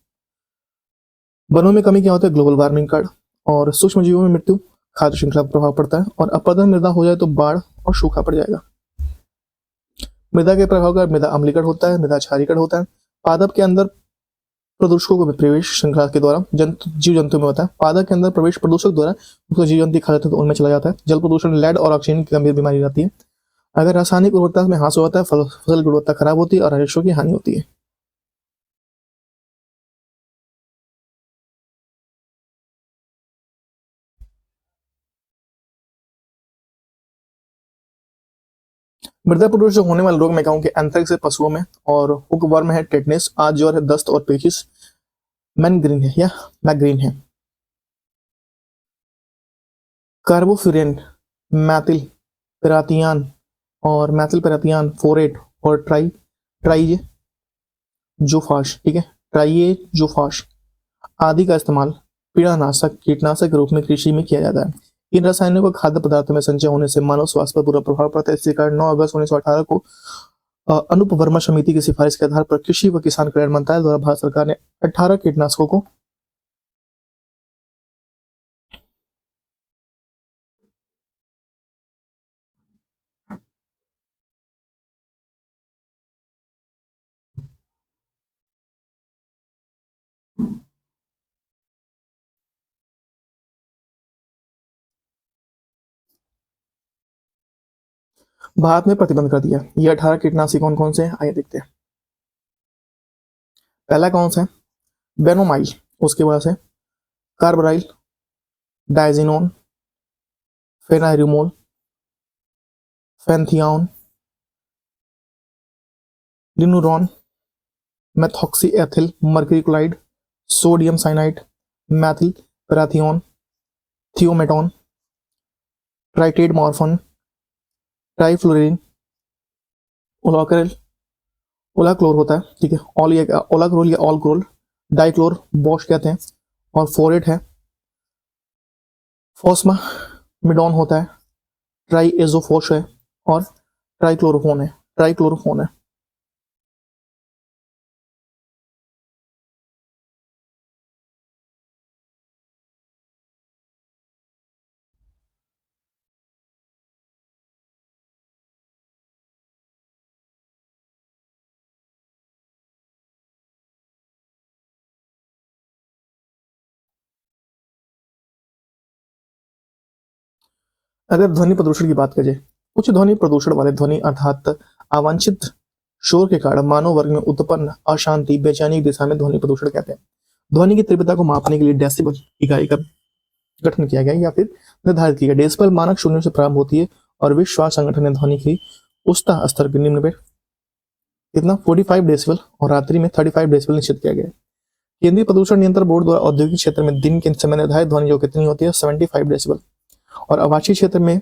वनों में कमी क्या होता है, ग्लोबल वार्मिंग का, और सूक्ष्म जीवों में मृत्यु, खाद्य श्रृंखला पर प्रभाव पड़ता है, और अपर्दन मृदा हो जाए तो बाढ़ और सूखा पड़ जाएगा। मृदा के प्रभाव का मृदा अम्लीकरण होता है, मृदा क्षारीकरण होता है। पादप के अंदर प्रदूषकों का प्रवेश श्रृंखला के द्वारा जीव जंतु में होता है। पादप के अंदर प्रवेश प्रदूषक द्वारा उसको जीव जंतु खा जाते हैं तो उनमें चला जाता है। जल प्रदूषण, लेड और ऑक्सीजन की गंभीर बीमारी रहती है। अगर रासायनिक उर्वरता में ह्रास होता है, फसल की गुणवत्ता खराब होती है और राजस्व की हानि होती है। मृदा प्रदूषण होने वाले रोग में कहूँ कि एंथ्रेक्स है पशुओं में, और हुकवर्म है, टेटनेस, आज ज्वर है, दस्त और पेचिश मैंग्रीन है या मैग्रीन है। कार्बोफ्यूरेन, मैथिल पेराथियान फोरेट और ट्राइजोफास, ठीक है, ट्राइजोफास आदि का इस्तेमाल कीटनाशक के रूप में कृषि में किया जाता है। इन रसायनों को खाद्य पदार्थों में संचय होने से मानव स्वास्थ्य पर बुरा प्रभाव पड़ता है। इसी कारण 9 अगस्त 1918 को अनूप वर्मा समिति की सिफारिश के आधार पर कृषि व किसान कल्याण मंत्रालय द्वारा भारत सरकार ने 18 कीटनाशकों को भारत में प्रतिबंध कर दिया। ये 18 कीटनाशक कौन कौन से हैं, आइए देखते हैं। पहला कौन सा है, बेनोमाइल, उसके बाद से carbaryl, diazinon, fenarimol, fenthion, linuron, methoxyethyl mercuric chloride, sodium cyanide, methyl parathion, thiometon, tridemorph, trifluralin, alachlor होता है, ठीक है, ओलाक्रोल या ऑलक्रोल, डाइक्लोर बॉश कहते हैं, और फोरेट है, फॉस्मामिडॉन होता है, ट्राइएजोफोश है, और ट्राइक्लोरोफोन है। अगर ध्वनि प्रदूषण की बात करें, उच्च ध्वनि प्रदूषण वाले ध्वनि अर्थात अवांछित शोर के कारण मानव वर्ग में उत्पन्न अशांति, बेचैनी की दिशा में ध्वनि प्रदूषण कहते हैं। ध्वनि की तीव्रता को मापने के लिए डेसिबल इकाई का गठन किया गया या फिर निर्धारित किया गया। डेसिबल मानक 0 से प्रारंभ होती है और विश्व स्वास्थ्य संगठन ने ध्वनि की उच्चता स्तर के निम्न में कितना 45 डेसिबल और रात्रि में 35 डेसिबल निश्चित किया गया है। केंद्रीय प्रदूषण नियंत्रण बोर्ड द्वारा औद्योगिक क्षेत्र में दिन के समय निर्धारित ध्वनि जो कितनी होती है 75 डेसिबल, और आवासीय क्षेत्र में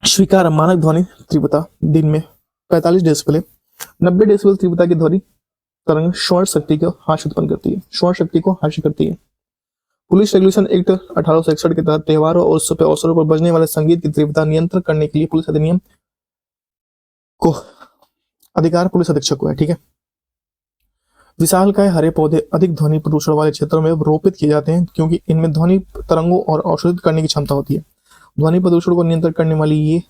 स्वीकार मानक ध्वनि तीव्रता दिन में 45 डेसिबल है। 90 डेसिबल तीव्रता की ध्वनि तरंग श्रवण शक्ति को हास करती है। पुलिस रेगुलेशन एक्ट 1861 के तहत त्योहारों और उत्सव अवसरों पर बजने वाले संगीत की तीव्रता नियंत्रण करने के लिए पुलिस अधिनियम को अधिकार पुलिस अधीक्षक को है, ठीक है। विशालकाय हरे पौधे अधिक ध्वनि प्रदूषण वाले क्षेत्रों में रोपित किए जाते हैं क्योंकि इनमें ध्वनि तरंगों और अवशोषित करने की क्षमता होती है। ध्वनि प्रदूषण को नियंत्रित करने वाली ये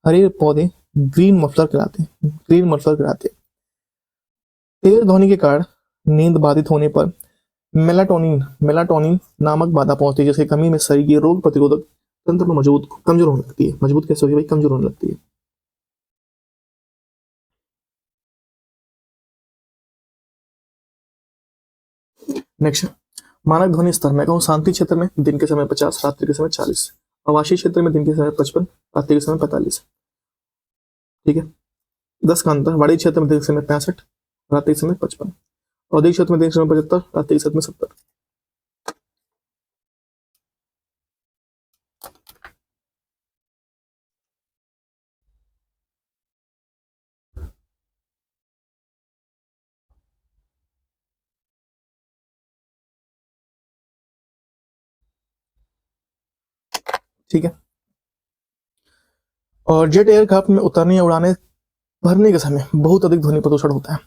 हरे पौधे ग्रीन मफलर कहलाते हैं। तेज ध्वनि के कारण नींद बाधित होने पर मेलाटोनिन नामक बाधा पहुंचती है, जिसकी कमी में शरीर की रोग प्रतिरोधक तंत्र में कमजोर होने लगती है। मजबूत कैसे होगी भाई? कमजोर होने लगती है। नेक्स्ट, मानक ध्वनि स्तर मैं कहूँ शांति क्षेत्र में दिन के समय 50, रात्रि के समय 40, आवासीय क्षेत्र में दिन के समय 55, रात्रि के समय 45। ठीक है, 10 का अंतर। वाणिज्य क्षेत्र में दिन के समय 65, रात्रि के समय 55, औद्योगिक क्षेत्र में दिन के समय 75, रात्रि के समय 70। ठीक है, और जेट एयरक्राफ्ट में उतरने या उड़ाने भरने के समय बहुत अधिक ध्वनि प्रदूषण होता है।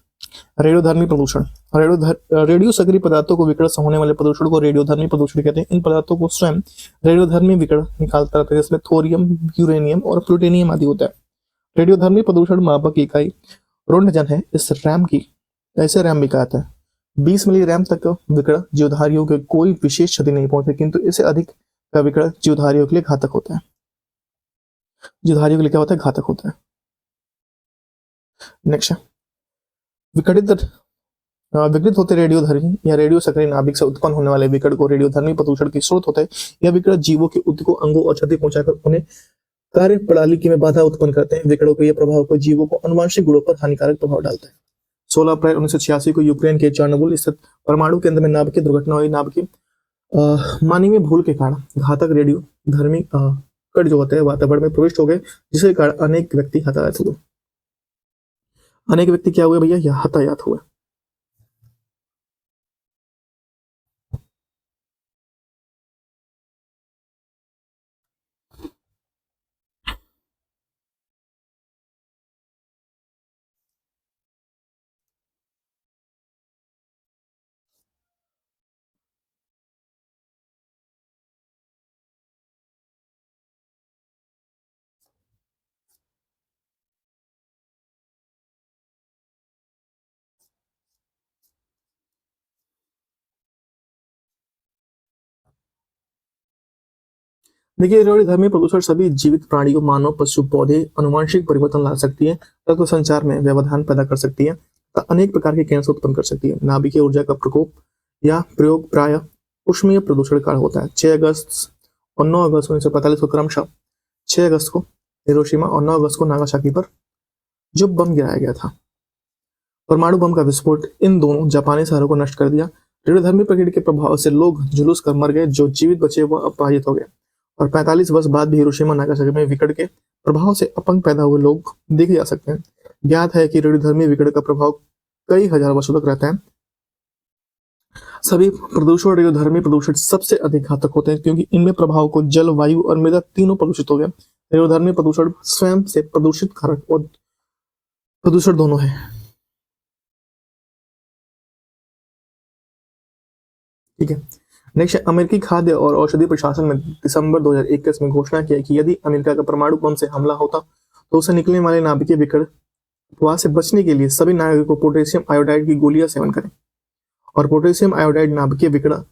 रेडियोधर्मी प्रदूषण, रेडियो सक्रिय पदार्थों को विकिरण से होने वाले प्रदूषण को रेडियोधर्मी प्रदूषण कहते हैं। इन पदार्थों को स्वयं रेडियोधर्मी विकिरण निकालता रहता है, जिसमें थोरियम, यूरेनियम और प्लूटोनियम आदि होता है। रेडियोधर्मी प्रदूषण मापक की इकाई रोन्टजन है। इस रैम की ऐसे रैम भी कहता है 20 मिली रैम तक विकिरण जीवधारियों के कोई विशेष क्षति नहीं पहुंचती, किंतु इससे अधिक का विकिरण जीवधारियों के लिए घातक होता है। जीवधारियों के लिए क्या होता है? घातक होता है। नेक्स्ट, विकिरित होते रेडियोधर्मी या रेडियो सक्रिय नाभिक से उत्पन्न होने वाले विकिरण को रेडियोधर्मी प्रदूषण की स्रोत होता है। यह विकिरण जीवों के उद्योग अंगों और क्षति पहुंचाकर उन्हें कार्य प्रणाली में बाधा उत्पन्न करते हैं। विकिरणों के यह प्रभाव को जीवों को आनुवंशिक गुणों पर हानिकारक प्रभाव डालता है। 16 अप्रैल 1986 को यूक्रेन के चेर्नोबिल स्थित परमाणु केंद्र में नाभिकीय दुर्घटना हुई। नाभिकीय मानवीय भूल के कारण घातक रेडियोधर्मी कण जो होते हैं वातावरण में प्रविष्ट हो गए, जिसके कारण अनेक व्यक्ति हताहत हुए। अनेक व्यक्ति क्या हुए भैया? यह हताहत हुए। देखिए, रेडियोधर्मी प्रदूषण सभी जीवित प्राणियों, मानव, पशु, पौधे आनुवंशिक परिवर्तन ला सकती है, तत्व संचार में व्यवधान पैदा कर सकती है, अनेक प्रकार के कैंसर उत्पन्न कर सकती है। नाभिकीय ऊर्जा का प्रकोप या प्रयोग प्राय उष्मीय प्रदूषण का होता है। 6 अगस्त और 9 अगस्त 1945 को क्रमशः 6 अगस्त को हिरोशिमा और 9 अगस्त को नागासाकी पर जो बम गिराया गया था, परमाणु बम का विस्फोट इन दोनों जापानी शहरों को नष्ट कर दिया। रेडियोधर्मी प्रकृति के प्रभाव से लोग झुलस कर मर गए, जो जीवित बचे वह अपाहिज हो गए, और 45 वर्ष बाद भी हिरोशिमा नागासाकी में विकिरण के प्रभाव से अपंग पैदा हुए लोग देखे जा सकते हैं। ज्ञात है कि रेडियोधर्मी विकिरण का प्रभाव कई हजार वर्षों तक रहता है। सभी प्रदूषण रेडियोधर्मी प्रदूषण सबसे अधिक घातक होते हैं, क्योंकि इनमें प्रभाव को जल, वायु और मृदा तीनों प्रदूषित हो गए। रेडियोधर्मी प्रदूषण स्वयं से प्रदूषित कारक और प्रदूषण दोनों है। ठीक है, नेक्स्ट, अमेरिकी खाद्य और औषधि प्रशासन ने दिसंबर 2021 में घोषणा की कि यदि अमेरिका का परमाणु बम से हमला होता तो उसे निकलने वाले नाभिकीय विकिरण प्रभाव से बचने के लिए सभी नागरिकों को पोटेशियम आयोडाइड की गोलियां सेवन करें। और पोटेशियम आयोडाइड नाभिकीय विकिरण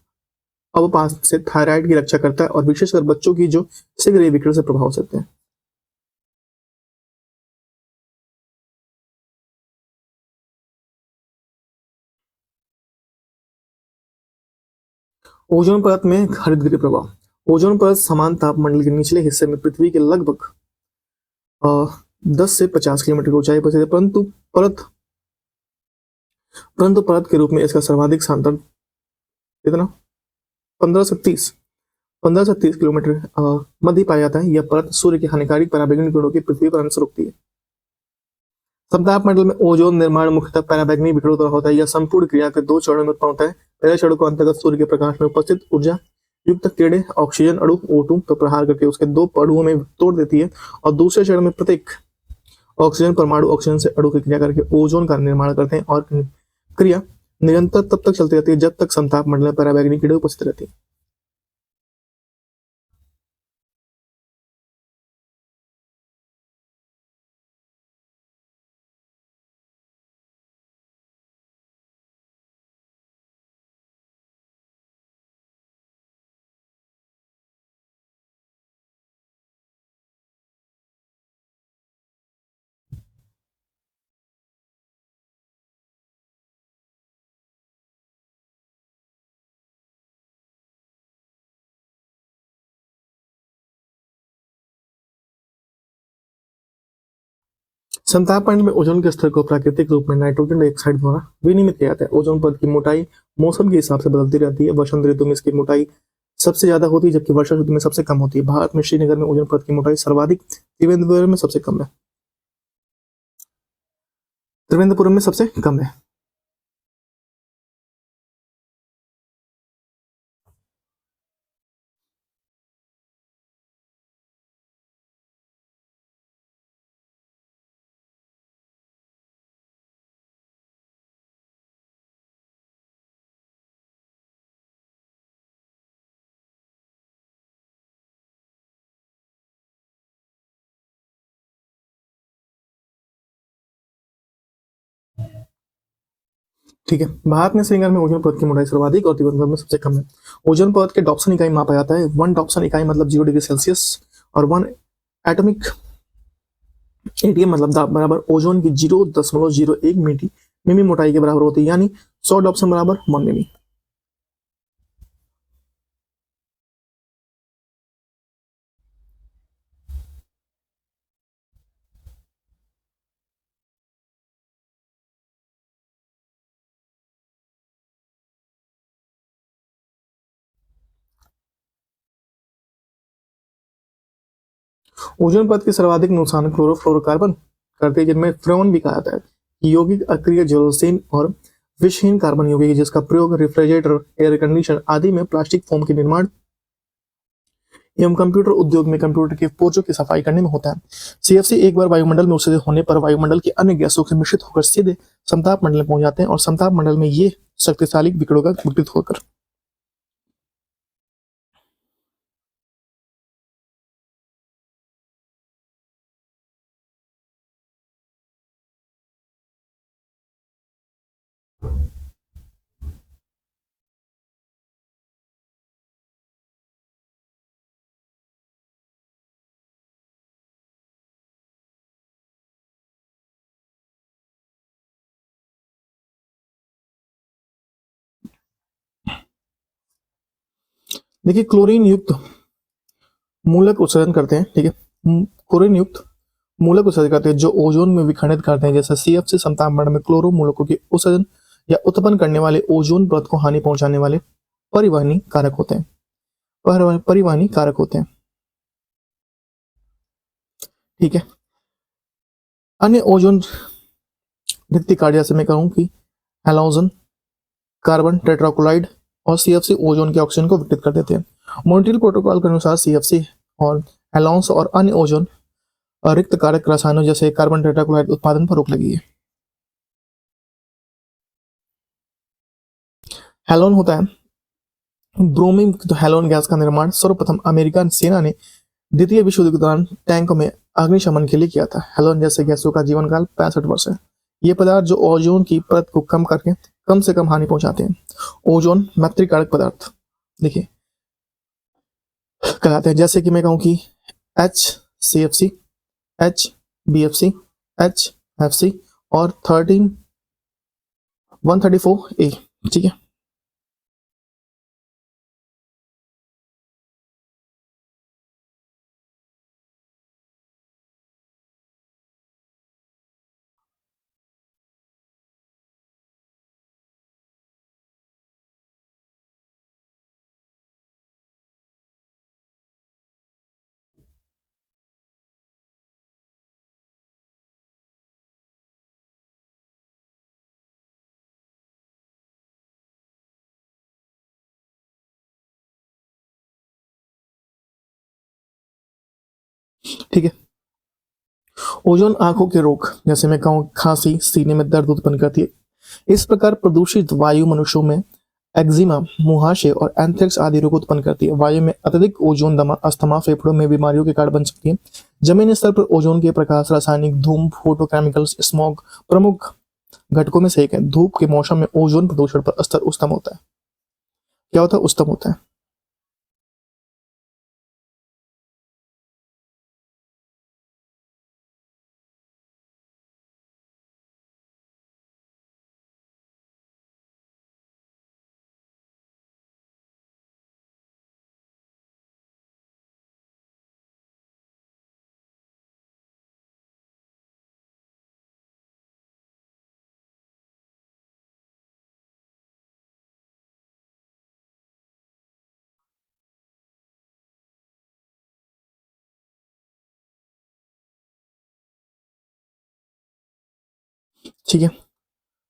अवपात से थायराइड की रक्षा करता है, और विशेषकर बच्चों की जो शीघ्र विकिरण से प्रभाव सकते हैं। ओजोन परत में हरितगृह प्रभाव। ओजोन परत समान तापमंडल के निचले हिस्से में पृथ्वी के लगभग 10 से 50 किलोमीटर की ऊंचाई पर स्थित है, परंतु परत के रूप में इसका सर्वाधिक सांतन कितना 15 से 30 किलोमीटर मध्य पाया जाता है। यह परत सूर्य के हानिकारक पराबैंगनी किरणों की पृथ्वी पर आने से रोकती है। समताप मंडल में ओजोन निर्माण मुख्यतः पराबैंगनी विकिरणों द्वारा होता है। यह संपूर्ण क्रिया के 2 चरणों में उत्पन्न होता है। पहले चरण को अंतर्गत सूर्य के प्रकाश में उपस्थित ऊर्जा युक्त किरणें ऑक्सीजन अणु O2 पर प्रहार करके उसके 2 अणुओं में तोड़ देती है, और दूसरे चरण में प्रत्येक ऑक्सीजन परमाणु ऑक्सीजन से अणु की क्रिया करके ओजोन का निर्माण करते हैं, और क्रिया निरंतर तब तक चलती रहती है जब तक संताप मंडल में पराबैंगनी कीड़े उपस्थित रहती है। संताप मंडल में ओजोन के स्तर को प्राकृतिक रूप में नाइट्रोजन डाइऑक्साइड द्वारा विनियमित किया जाता है। ओजोन परत की मोटाई मौसम के हिसाब से बदलती रहती है। वसंत ऋतु में इसकी मोटाई सबसे ज्यादा होती है जबकि वर्षा ऋतु में सबसे कम होती है। भारत में श्रीनगर में ओजोन परत की मोटाई सर्वाधिक, त्रिवेंद्रपुरम में सबसे कम है। त्रिवेंद्रपुरम में सबसे कम है। ठीक है, भारत में श्रृंगार में ओजोन परत की मोटाई सर्वाधिक और त्रिवेंद्रपुरम में सबसे कम है। ओजोन परत के डॉप्सन इकाई मापा जाता है। 1 डॉप्सन इकाई मतलब 0 डिग्री सेल्सियस और 1 एटॉमिक एटीएम मतलब बराबर ओजोन की 0.01 मिमी मोटाई के बराबर होती है, यानी 100 डॉप्सन बराबर 1 मिमी। ओजोन परत के सर्वाधिक नुकसान क्लोरोफ्लोरोकार्बन करते हैं, जिनमें फ्रेन भी कहा जाता है, यौगिक अक्रिय जलोसीन और विषहीन कार्बन यौगिक, जिसका प्रयोग रेफ्रिजरेटर, एयर कंडीशनर आदि में प्लास्टिक फोम के निर्माण एवं कंप्यूटर उद्योग में कंप्यूटर के पुर्जों की सफाई करने में होता है। सीएफसी एक बार वायुमंडल में उत्सर्जित होने पर वायुमंडल की अन्य गैसों से मिश्रित होकर सीधे समताप मंडल में पहुंच जाते हैं और समताप मंडल में ये शक्तिशाली विकिरणों का विकृत होकर देखिए, क्लोरीन युक्त मूलक उत्सर्जन करते हैं। ठीक है, क्लोरीन युक्त मूलक उत्सर्जन करते हैं जो ओजोन में विखंडित करते हैं, जैसे सीएफ से समताप मंडल में क्लोरो मूलकों के उत्सर्जन या उत्पन्न करने वाले ओजोन परत को हानि पहुंचाने वाले परिवहनी कारक होते हैं। परिवहनी कारक होते हैं। ठीक है, अन्य ओजोन रिक्ति कार्य जैसे मैं कहूँ कि हेलोजन, कार्बन टेट्राक्लोराइड और सीएफसी ओजोन के ऑक्सीजन को विकृत कर देते हैं। मॉन्ट्रियल प्रोटोकॉल के अनुसार सीएफसी और हेलोन्स और अन्य ओजोन रिक्त कारक रसायनों जैसे कार्बन टेट्राक्लोराइड उत्पादन पर रोक लगी है। हेलोन होता है ब्रोमीन, तो हेलोन गैस का निर्माण सर्वप्रथम अमेरिकन सेना ने द्वितीय विश्व युद्ध के दौरान टैंकों में अग्निशमन के लिए किया था। हेलोन जैसे गैसों का जीवन काल 65 वर्ष है। ये पदार्थ जो ओजोन की परत को कम करके कम से कम हानि पहुंचाते हैं। ओजोन मैत्रिकारक पदार्थ देखिए कहलाते हैं, जैसे कि मैं कहूँ कि HCFC, HBFC, HFC और 134A। ठीक है, ठीक है। ओजोन आंखों के रोग जैसे मैं कहूँ खांसी, सीने में दर्द उत्पन्न करती है। इस प्रकार प्रदूषित वायु मनुष्यों में एक्जिमा, मुहासे और एंथ्रेक्स आदि रोग उत्पन्न करती है। वायु में अत्यधिक ओजोन दमा अस्थमा फेफड़ों में बीमारियों के कारण बन सकती है। जमीनी स्तर पर ओजोन के प्रकाश, रासायनिक धूम, फोटोकेमिकल्स, स्मॉग प्रमुख घटकों में से एक है। धूप के मौसम में ओजोन प्रदूषण पर स्तर उच्चतम होता है। क्या होता है? उच्चतम होता है। ठीक है।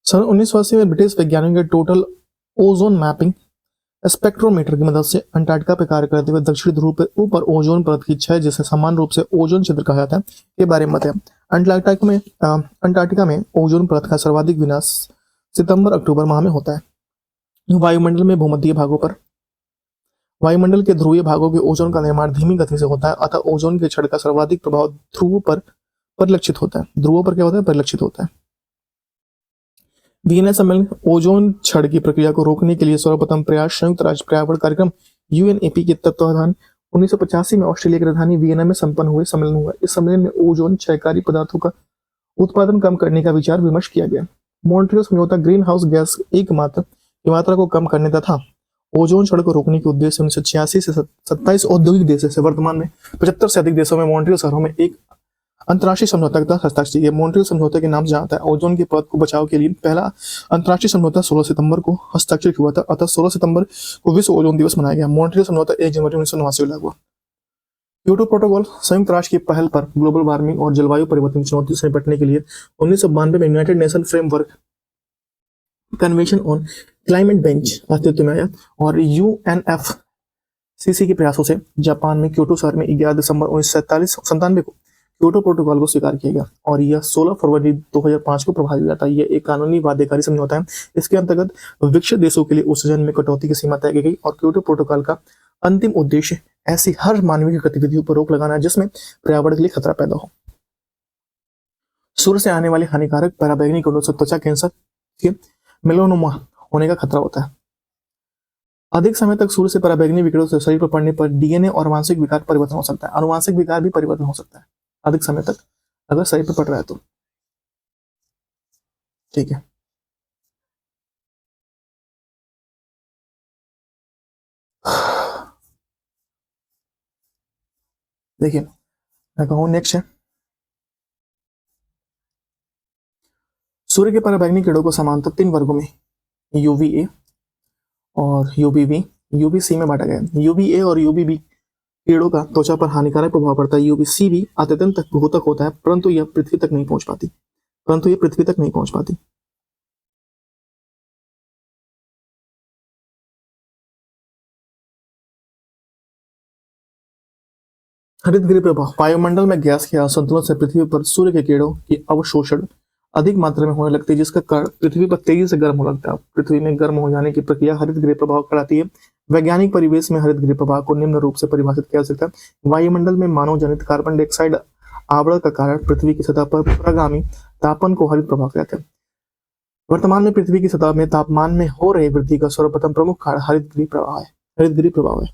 सन 1980 में ब्रिटिश वैज्ञानिकों के टोटल ओजोन मैपिंग स्पेक्ट्रोमीटर की मदद से अंटार्कटिका पर कार्य करते हुए दक्षिणी ध्रुव पर ऊपर ओजोन परत की क्षय, जिसे समान रूप से ओजोन छिद्र कहा जाता है, के बारे में बताया। अंटार्कटिका में ओजोन परत का सर्वाधिक विनाश सितंबर अक्टूबर माह में होता है। वायुमंडल में भूमध्य भागों पर वायुमंडल के ध्रुवीय भागों के ओजोन का निर्माण धीमी गति से होता है, अतः ओजोन के छड़ का सर्वाधिक प्रभाव ध्रुवों पर परिलक्षित होता है। ध्रुवों पर क्या होता है? परिलक्षित होता है। वीएनए सम्मेलन ओजोन छड़ की प्रक्रिया को रोकने के लिए सर्वप्रथम प्रयास संयुक्त राष्ट्र पर्यावरण कार्यक्रम यूएनईपी के तत्वावधान 1985 में ऑस्ट्रेलिया की राजधानी वियना में संपन्न हुए सम्मेलन हुआ। इस सम्मेलन में ओजोन क्षयकारी पदार्थों का उत्पादन कम करने का विचार विमर्श किया गया। मॉन्ट्रियल समझौता ग्रीन हाउस गैस की मात्रा को कम करने तथा ओजोन क्षरण को रोकने के उद्देश्य 1986 से 27 औद्योगिक देशों से वर्तमान में 75 से अधिक देशों में मॉन्ट्रियल शहरों में एक अंतर्राष्ट्रीय समझौता के तहत हस्ताक्षर किया। मॉन्ट्रियल समझौते के नाम से आता है। ओजोन की परत को बचाव के लिए पहला अंतर्राष्ट्रीय समझौता 16 सितंबर को हस्ताक्षर हुआ था, अतः 16 सितंबर को विश्व ओजोन दिवस मनाया गया। मॉन्ट्रियल समझौता 1 जनवरी 1989 में लागू हुआ। क्योटो प्रोटोकॉल संयुक्त राष्ट्र की पहल पर ग्लोबल वार्मिंग और जलवायु परिवर्तन की चुनौती से निपटने के लिए 1992 में United nation framework convention on climate bench अस्तित्व में आया और यूएनएफसीसी के प्रयासों से जापान में क्योटो शहर में 11 दिसंबर 1997 को क्योटो प्रोटोकॉल को स्वीकार किया गया और यह 16 फरवरी 2005 को प्रभावी हुआ था। यह एक कानूनी बाध्यकारी समझौता है। इसके अंतर्गत विकसित देशों के लिए उत्सर्जन में कटौती की सीमा तय की गई और क्योटो प्रोटोकॉल का अंतिम उद्देश्य ऐसी हर मानवीय गतिविधियों पर रोक लगाना है जिसमें पर्यावरण के लिए खतरा पैदा हो। सूर्य से आने वाले हानिकारक पराबैंगनी किरणों से त्वचा कैंसर के मेलानोमा होने का खतरा होता है। अधिक समय तक सूर्य से पराबैंगनी विकिरणों से शरीर पर पड़ने पर डीएनए और आनुवांशिक विकार परिवर्तन हो सकता है। आनुवांशिक विकार भी परिवर्तन हो सकता है अधिक समय तक अगर शरीर पर पड़ रहा है तो। ठीक है। देखिए मैं कहूँ नेक्स्ट है सूर्य के पराबैंगनी किरणों को समांतर 3 वर्गों में यूवीए और यूवीबी यूवीसी में बांटा गया। यूवीए और यूवीबी कीड़ों का त्वचा पर हानिकारक प्रभाव पड़ता है। यूवीसी भी अत्यंत तक घातक होता है परंतु यह पृथ्वी तक नहीं पहुंच पाती। हरित गृह प्रभाव वायुमंडल में गैस के असंतुलन से पृथ्वी पर सूर्य के किरणों की अवशोषण अधिक मात्रा में होने लगती है जिसका कारण पृथ्वी पर तेजी से गर्म हो लगता है। पृथ्वी में गर्म हो जाने की प्रक्रिया हरित गृह प्रभाव कहलाती है। वैज्ञानिक परिवेश में हरित गृह प्रभाव को निम्न रूप से परिभाषित किया जा सकता है। वायुमंडल में मानव जनित कार्बन डाइऑक्साइड आवरण का कारण पृथ्वी की सतह पर प्रगामी तापन को हरित प्रभाव कहते हैं। वर्तमान में पृथ्वी की सतह में तापमान में हो रही वृद्धि का सर्वप्रथम प्रमुख कारण हरित गृह प्रभाव है।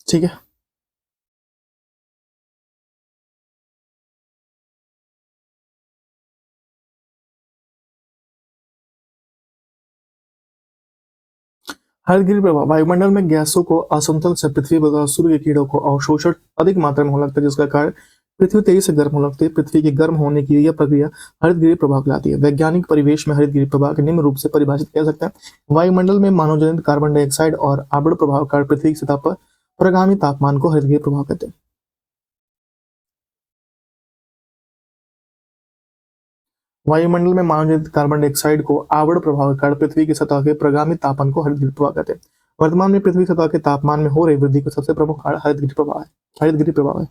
ठीक है। हरितगृह प्रभाव, वायुमंडल में गैसों को असमतल से पृथ्वी पर सूर्य के किरणों को अवशोषण अधिक मात्रा में होने लगता है, जिसका कारण पृथ्वी तेजी से गर्म होने लगती है। पृथ्वी के गर्म होने की यह प्रक्रिया हरितगृह प्रभाव कहलाती है। वैज्ञानिक परिवेश में हरितगृह प्रभाव के निम्न रूप से परिभाषित किया जा सकता है। वायुमंडल में मानव जनित कार्बन डाइऑक्साइड और आवरण प्रभाव कारण पृथ्वी की सतह पर प्रगामी तापमान को हरितगृह प्रभाव कहते हैं। वायुमंडल में मानव जनित कार्बन डाइऑक्साइड को आवरण प्रभाव के कारण पृथ्वी की सतह के प्रगामी तापमान को हरितगृह प्रभाव कहते हैं। वर्तमान में पृथ्वी सतह के तापमान में हो रही वृद्धि का सबसे प्रमुख कारण हरितगृह प्रभाव है।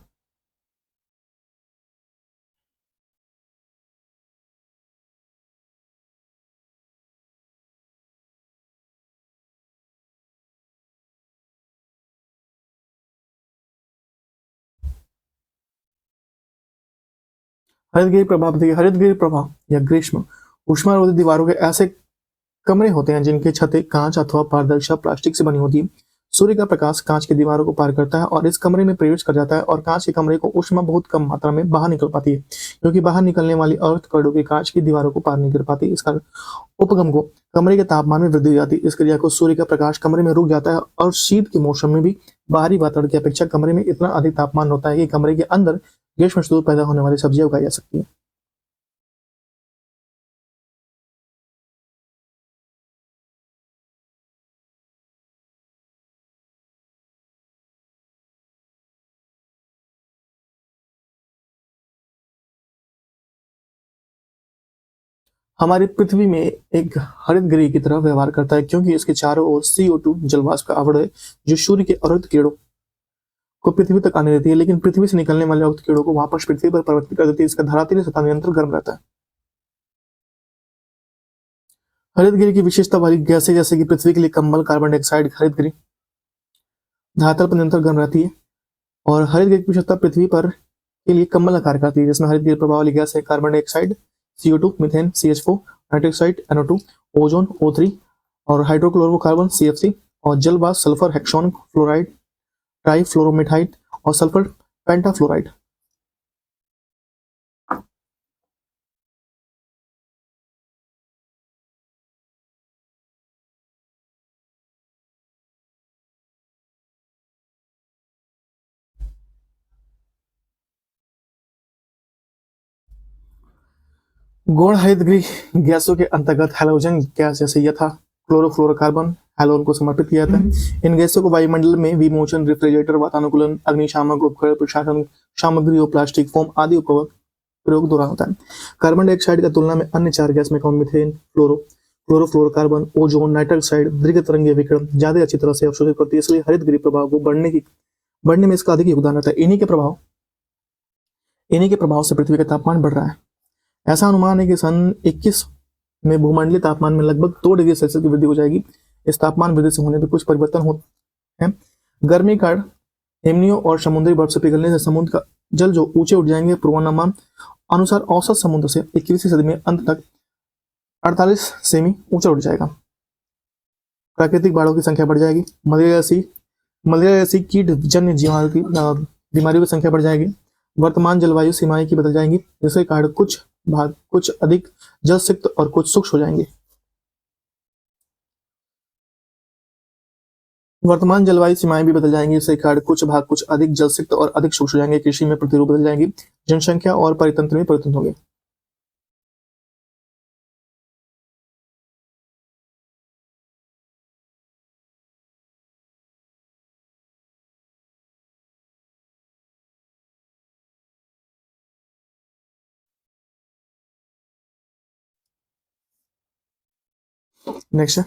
हरितगृह प्रभाव देखिए, हरितगृह प्रभाव या ग्रीष्म ऊष्मारोधी दीवारों के ऐसे कमरे होते हैं जिनकी छतें कांच अथवा पारदर्शी प्लास्टिक से बनी होती है। सूर्य का प्रकाश कांच की दीवारों को पार करता है और इस कमरे में प्रवेश कर जाता है और कांच के कमरे को ऊष्मा बहुत कम मात्रा में बाहर निकल पाती है, क्योंकि बाहर निकलने वाली अर्ध कणों की कांच की दीवारों को पार नहीं कर पाती। इस कारण उपगम को कमरे के तापमान में वृद्धि हो जाती है। इस क्रिया को सूर्य का प्रकाश कमरे में रुक जाता है और शीत के मौसम में भी बाहरी वातावरण की अपेक्षा कमरे में इतना अधिक तापमान होता है कि कमरे के अंदर ग्रीष्म ऋतु पैदा होने वाली सब्जियां उगाई जा सकती है। हमारी पृथ्वी में एक हरितगृह की तरह व्यवहार करता है, क्योंकि इसके चारों ओर CO2 जलवाष्प का आवरण है जो सूर्य के अवरुद्ध किरणों को पृथ्वी तक आने देती है, लेकिन पृथ्वी से निकलने वाले अवरुद्ध किरणों को वापस पृथ्वी पर परिवर्तित कर देती है। इसका धरातलीय सतह निरंतर गर्म रहता है। हरितगृह की विशेषता वाली गैसें जैसे कि पृथ्वी के लिए कंबल कार्बन डाइऑक्साइड हरितगृह धरातल पर निरंतर गर्म रहती है, और हरितगृह की विशेषता पृथ्वी पर के लिए कंबल का कार्य करती है, जिसमें हरितगृह प्रभाव वाली गैस है carbon dioxide CO2, methane CH4, nitric oxide NO2, ozone O3 और हाइड्रोक्लोरोकार्बन CFC और जल वाष्प सल्फर हेक्सोन फ्लोराइड ट्राइफ्लोरोमेथाइड और सल्फर पेंटाफ्लोराइड। गौण हरितगृह गैसों के अंतर्गत हैलोजन गैस जैसे यथा क्लोरोफ्लोरोकार्बन हैलोन को समर्पित किया जाता है। इन गैसों को वायुमंडल में विमोचन, रेफ्रिजरेटर, वातानुकूलन, अग्निशामक उपकरण, प्रशासन सामग्री और प्लास्टिक फोम आदि उपयोग प्रयोग दौरान होता है। कार्बन डाइऑक्साइड की तुलना में अन्य चार गैस में कौन methane, chlorofluorocarbon, ozone, nitrous oxide दीर्घ तरंगीय विकिरण ज्यादा अच्छी तरह से अवशोषित करती है, इसलिए हरितगृह प्रभाव को बढ़ने में इसका अधिक योगदान रहता है। इन्हीं के प्रभाव से पृथ्वी का तापमान बढ़ रहा है। ऐसा अनुमान है कि सन 21 में भूमंडलीय तापमान में लगभग 2 डिग्री सेल्सियस की वृद्धि हो जाएगी। इस तापमान वृद्धि से होने पर कुछ परिवर्तन होते हैं। गर्मी कारण हिमनियों और समुद्री बर्फ से पिघलने से समुद्र का जल जो ऊंचे उठ जाएंगे। पूर्वानुमान अनुसार औसत समुद्र से 21वीं सदी में अंत तक 48 सेमी ऊंचा उठ जाएगा। प्राकृतिक बाढ़ों की संख्या बढ़ जाएगी। मलेरिया जैसी कीट जन्य जीवाणु की बीमारियों की संख्या बढ़ जाएगी। वर्तमान जलवायु सीमाएं की बदल जाएंगी, जिसके कारण कुछ भाग कुछ अधिक जल सिक्त और कुछ शुष्क हो जाएंगे। वर्तमान जलवायु सीमाएं भी बदल जाएंगी, जिसके कारण कुछ भाग कुछ अधिक जल सिक्त और अधिक शुष्क हो जाएंगे। कृषि में प्रतिरूप बदल जाएंगी। जनसंख्या और परितंत्र में परिवर्तन होंगे। नेक्स्ट है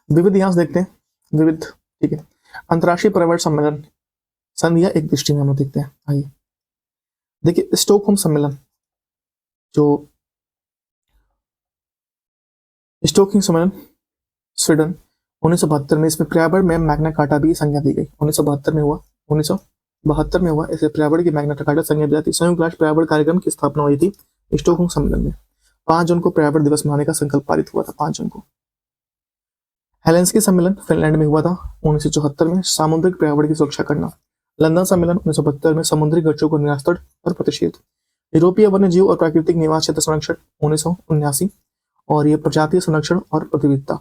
विविध। यहाँ से देखते हैं विविध, ठीक है। अंतर्राष्ट्रीय पर्यावरण सम्मेलन संधिया एक दृष्टि में हम देखते हैं। आइए देखिए, स्टॉकहोम सम्मेलन, जो स्टॉकहोम सम्मेलन स्वीडन 1972 में, इसमें पर्यावरण में मैग्ना कार्टा भी संज्ञा दी गई। 1972 में हुआ इसे पर्यावरण की मैग्ना कार्टा संज्ञा दी जाती। संयुक्त राष्ट्र पर्यावरण कार्यक्रम की स्थापना हुई थी स्टॉकहोम सम्मेलन में। 5 जून को पर्यावरण दिवस मनाने का संकल्प पारित हुआ था। 5 जून को हेलेंस्की सम्मेलन फिनलैंड में हुआ था 1974 में, सामुद्रिक पर्यावरण की सुरक्षा करना। लंदन सम्मेलन 1972 में, समुद्री गच्छों को निरास्तरण और प्रतिषेध। यूरोपीय वन्यजीव और प्राकृतिक निवास क्षेत्र संरक्षण 1979, और ये प्रजातीय संरक्षण और प्रतिविधता।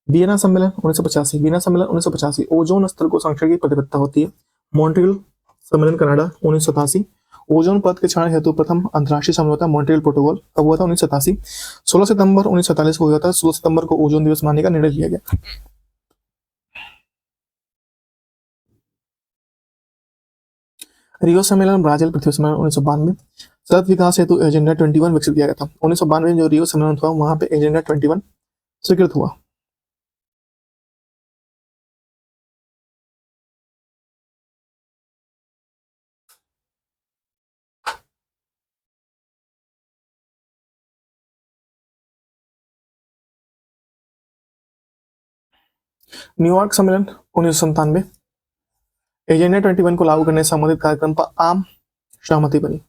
वियना सम्मेलन 1985, वियना सम्मेलन 1985, ओजोन स्तर को संरक्षण की प्रतिबद्धता होती है। मॉन्ट्रियल सम्मेलन कनाडा 1987, ओजोन परत के क्षरण हेतु प्रथम अंतर्राष्ट्रीय समझौता मॉन्ट्रियल प्रोटोकॉल कब हुआ था? 1987, 16 सितंबर 1947 को हुआ था। 16 सितंबर को ओजोन दिवस मानने का निर्णय लिया गया। रियो सम्मेलन ब्राजील पृथ्वी सम्मेलन 1992, सतत विकास हेतु एजेंडा 21 विकसित किया गया था। 1992 में जो रियो सम्मेलन हुआ वहां पे एजेंडा 21 स्वीकृत हुआ। न्यूयॉर्क सम्मेलन 1997, एजेंडा 21 को लागू करने संबंधित कार्यक्रम पर आम सहमति बनी।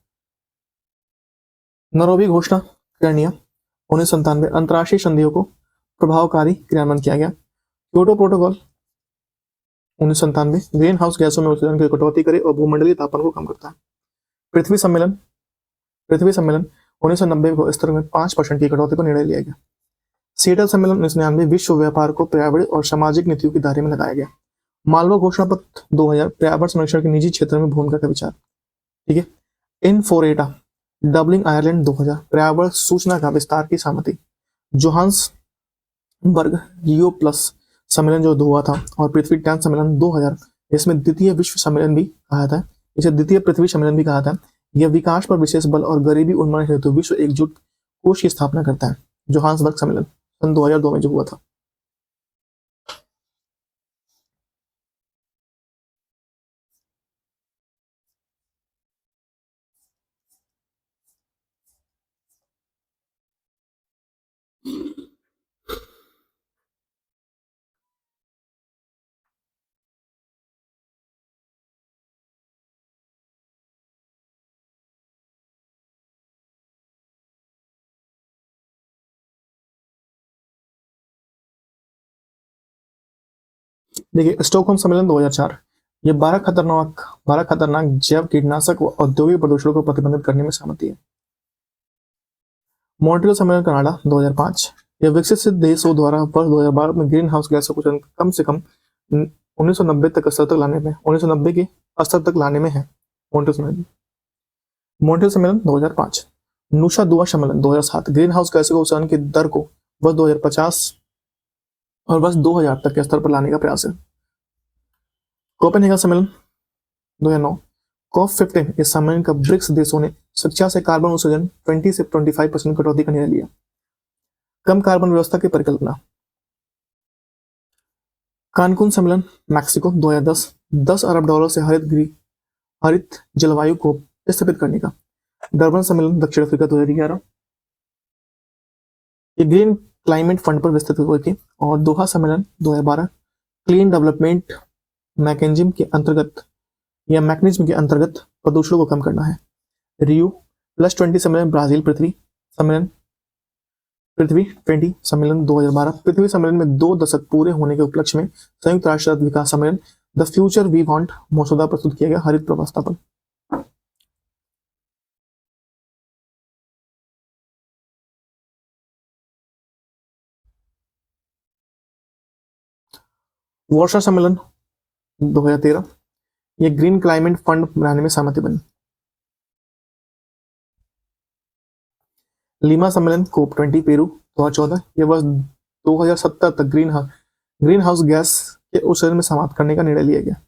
नैरोबी घोषणा क्रियान्वयन 1997, अंतर्राष्ट्रीय संधियों को प्रभावकारी क्रियान्वयन किया गया। क्योटो प्रोटोकॉल 1997, ग्रीन हाउस गैसों में उत्सर्जन की कटौती करे और भूमंडलीय तापमान को कम करता है। पृथ्वी सम्मेलन 1990 को स्तर में 5% की कटौती पर निर्णय लिया गया। सिएटल सम्मेलन 1999, विश्व व्यापार को पर्यावरण और सामाजिक नीतियों के दायरे में लगाया गया। मालवा घोषणा पत्र 2000, पर्यावरण संरक्षण के निजी क्षेत्र में भूमिका का विचार। ठीक है। इनफोरेटा डबलिंग आयरलैंड 2000, पर्यावरण सूचना का विस्तार की सहमति। जोहान्सबर्ग रियो प्लस सम्मेलन जो हुआ था, और पृथ्वी टैंक सम्मेलन 2000, इसमें द्वितीय विश्व सम्मेलन भी कहा था, इसे द्वितीय पृथ्वी सम्मेलन भी कहा था। यह विकास पर विशेष बल और गरीबी उन्मूलन हेतु विश्व एकजुट कोष की स्थापना करता है। जोहान्सबर्ग सम्मेलन सन 2002 में जो हुआ था। देखिए, स्टॉकहोम सम्मेलन 2004, ये 12 खतरनाक जैव कीटनाशक व औद्योगिक प्रदूषणों को प्रतिबंधित करने में सहमति है। मॉन्ट्रियल सम्मेलन कनाडा 2005, यह विकसित देशों द्वारा वर्ष 2012 में ग्रीन हाउस गैसों को कम से कम 1990 तक स्तर तक लाने में 1990 के स्तर तक लाने में है। मॉन्ट्रियल सम्मेलन 2005, नुशा दुआ सम्मेलन 2007, ग्रीन हाउस गैसों के उत्सर्जन की दर को वर्ष 2050 और वर्ष 2000 तक के स्तर पर लाने का प्रयास है। कोपेनहेगन सम्मेलन 2009, COP15, इस सम्मेलन का ब्रिक्स देशों ने शिक्षा से कार्बन उत्सर्जन 20 से 25% कटौती का निर्णय लिया। कम कार्बन व्यवस्था की परिकल्पना। कानकुन सम्मेलन मैक्सिको 2010, $10 अरब से हरित जलवायु को स्थापित करने का। डरबन सम्मेलन दक्षिण अफ्रीका 2011, ये ग्रीन क्लाइमेट फंड पर विस्तृत हुई थी। और दोहा सम्मेलन 2012, क्लीन डेवलपमेंट मैकेनिज्म के अंतर्गत प्रदूषणों को कम करना है। रियो +20 सम्मेलन ब्राजील पृथ्वी 20 सम्मेलन 2012, पृथ्वी सम्मेलन में 2 दशक पूरे होने के उपलक्ष्य में संयुक्त राष्ट्र विकास सम्मेलन द फ्यूचर वी वांट मसौदा प्रस्तुत किया गया हरित व्यवस्था पर। वार्सा सम्मेलन 2013, ये ग्रीन क्लाइमेट फंड बनाने में सहमति बनी। लीमा सम्मेलन COP20 पेरू 2014, यह वर्ष 2070 तक ग्रीन हाउस गैस के उत्सर्जन में समाप्त करने का निर्णय लिया गया।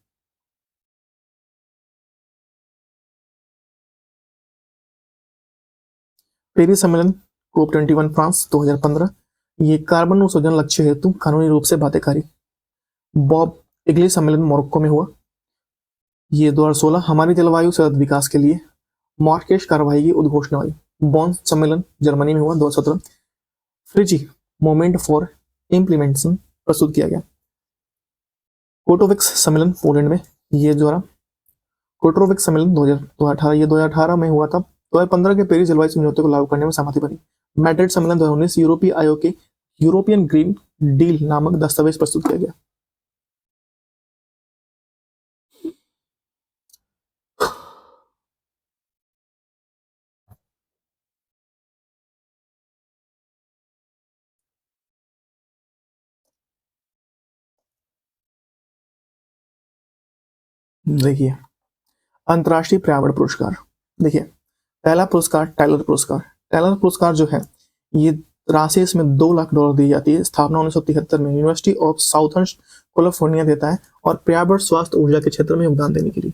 पेरिस सम्मेलन COP21 फ्रांस 2015, ये कार्बन उत्सर्जन लक्ष्य हेतु कानूनी रूप से बाध्यकारी। बॉब इगली सम्मेलन मोरक्को में हुआ, ये 2016, हमारी जलवायु सतत विकास के लिए मार्केश कार्रवाई की उद्घोषणा हुई। बॉन सम्मेलन जर्मनी में हुआ 2017, फ्रिजी मोमेंट फॉर इम्प्लीमेंटेशन प्रस्तुत किया गया। कोटोविक्स सम्मेलन पोलैंड में, ये द्वारा कोटोविक्स सम्मेलन 2018, ये 2018 में हुआ था। 2015 के पेरिस जलवायु समझौते को लागू करने में सहमति बनी। मैड्रिड सम्मेलन 2019, यूरोपीय आयोग के यूरोपियन ग्रीन डील नामक दस्तावेज प्रस्तुत किया गया। देखिए अंतर्राष्ट्रीय पर्यावरण पुरस्कार, देखिए पहला पुरस्कार टाइलर पुरस्कार। टाइलर पुरस्कार जो है ये राशि इसमें $2 लाख दी जाती है। स्थापना 1973 में यूनिवर्सिटी ऑफ साउथर्न कैलिफोर्निया देता है और पर्यावरण स्वास्थ्य ऊर्जा के क्षेत्र में योगदान देने के लिए।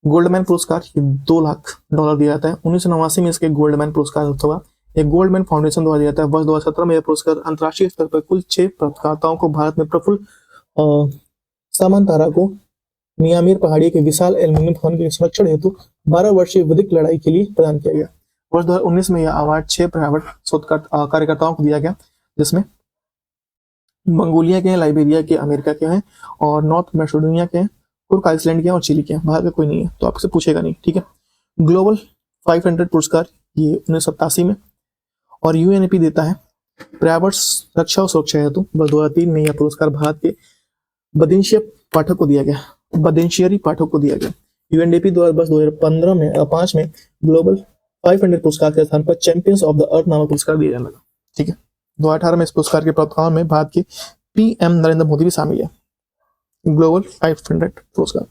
गोल्डमैन पुरस्कार ये $2 लाख दिया जाता है। 1989 में इसके गोल्डमैन पुरस्कार हुआ। एक गोल्डमैन फाउंडेशन द्वारा दिया जाता है। वर्ष 2017 में यह पुरस्कार अंतर्राष्ट्रीय स्तर पर कुल 6 प्राप्तकर्ताओं को भारत में प्रफुल्ल सामंतारा को मियामीर पहाड़ी के विशाल एल्यूमीनियम भवन के संरक्षण हेतु 12 वर्षीय विधिक लड़ाई के लिए प्रदान किया गया। वर्ष 2019 में यह अवार्ड 6 पर्यावरण शोधकर्ता कार्यकर्ताओं को दिया गया, जिसमें मंगोलिया के हैं, लाइबेरिया के, अमेरिका के हैं और नॉर्थ मैसेडोनिया के हैं, कुर्क आइसलैंड के हैं और चिली के हैं। भारत का कोई नहीं है तो आपसे पूछेगा नहीं, ठीक है। ग्लोबल 500 पुरस्कार ये 1987 में और यूएनईपी देता है पर्यावरण रक्षा और सुरक्षा हेतु। वर्ष 2003 में यह पुरस्कार भारत के बदिनशियरी पाठक को दिया गया। यूएनडीपी द्वारा वर्ष 2015 में 5 में ग्लोबल 500 पुरस्कार के स्थान पर चैंपियंस ऑफ द अर्थ नामक पुरस्कार दिया जाने लगा, ठीक है। 2018 में इस पुरस्कार के प्राप्तकर्ताओं में भारत के पीएम नरेंद्र मोदी भी शामिल है। ग्लोबल 500 पुरस्कार।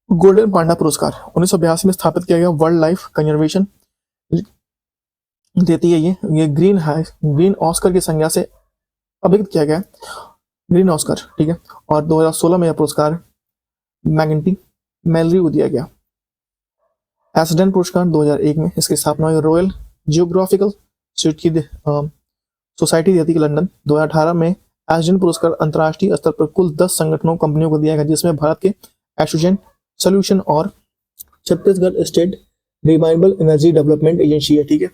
गोल्डन पांडा पुरस्कार 1982 में स्थापित किया गया। वर्ल्ड लाइफ कंजर्वेशन देती है ये ग्रीन ऑस्कर की संज्ञा से अभिहित किया गया, ग्रीन ऑस्कर, ठीक है। और 2016 में यह पुरस्कार मैग्नेटी मेलरी को दिया गया। एसडेन पुरस्कार 2001 में इसकी स्थापना हुई। रॉयल जियोग्राफिकल सोसाइटी देती है लंदन। 2018 में एसडेन पुरस्कार अंतर्राष्ट्रीय स्तर पर कुल 10 संगठनों कंपनियों को दिया गया, जिसमें भारत के एसोजन सोल्यूशन और Chhattisgarh state renewable energy development agency है, ठीक है।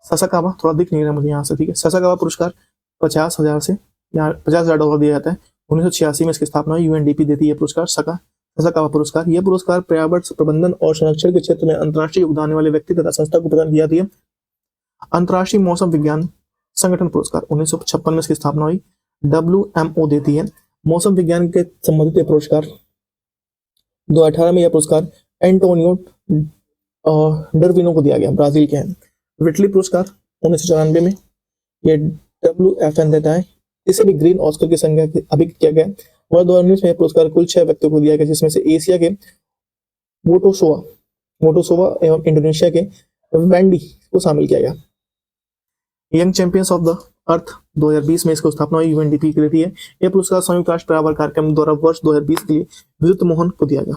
ससाकावा थोड़ा दिख नहीं रहा मुझे यहाँ से, ठीक है। ससाकावा पुरस्कार 50,000 से यहाँ $50,000 दिया जाता है। 1986 में इसकी स्थापना हुई। यूएनडीपी देती है पुरस्कार ससाकावा पुरस्कार। यह पुरस्कार पर्यावरण प्रबंधन और संरक्षण के क्षेत्र में अंतर्राष्ट्रीय योगदान वाले व्यक्ति तथा संस्था को प्रदान की जाती है। अंतर्राष्ट्रीय मौसम विज्ञान संगठन पुरस्कार 1956 में इसकी स्थापना हुई। WMO देती है मौसम विज्ञान के संबंधित ये पुरस्कार। 2018 में यह पुरस्कार एंटोनियो डरविनो को दिया गया, ब्राजील के हैं। विटली पुरस्कार 1994 में ये WFN देता है। इसे भी ग्रीन ऑस्कर की संज्ञा अभिहित किया गया। वर्ष 2019 में यह पुरस्कार कुल 6 व्यक्तियों को दिया गया, जिसमें से एशिया के वोटोसोवा एवं इंडोनेशिया के वेंडी को शामिल किया गया। Young champions of the earth 2020 में इसको स्थापना हुई। यूएनडीपी की देती है। यह पुरस्कार संयुक्त राष्ट्र पर्यावरण कार्यक्रम द्वारा वर्ष 2020 के लिए विद्युत मोहन को दिया गया।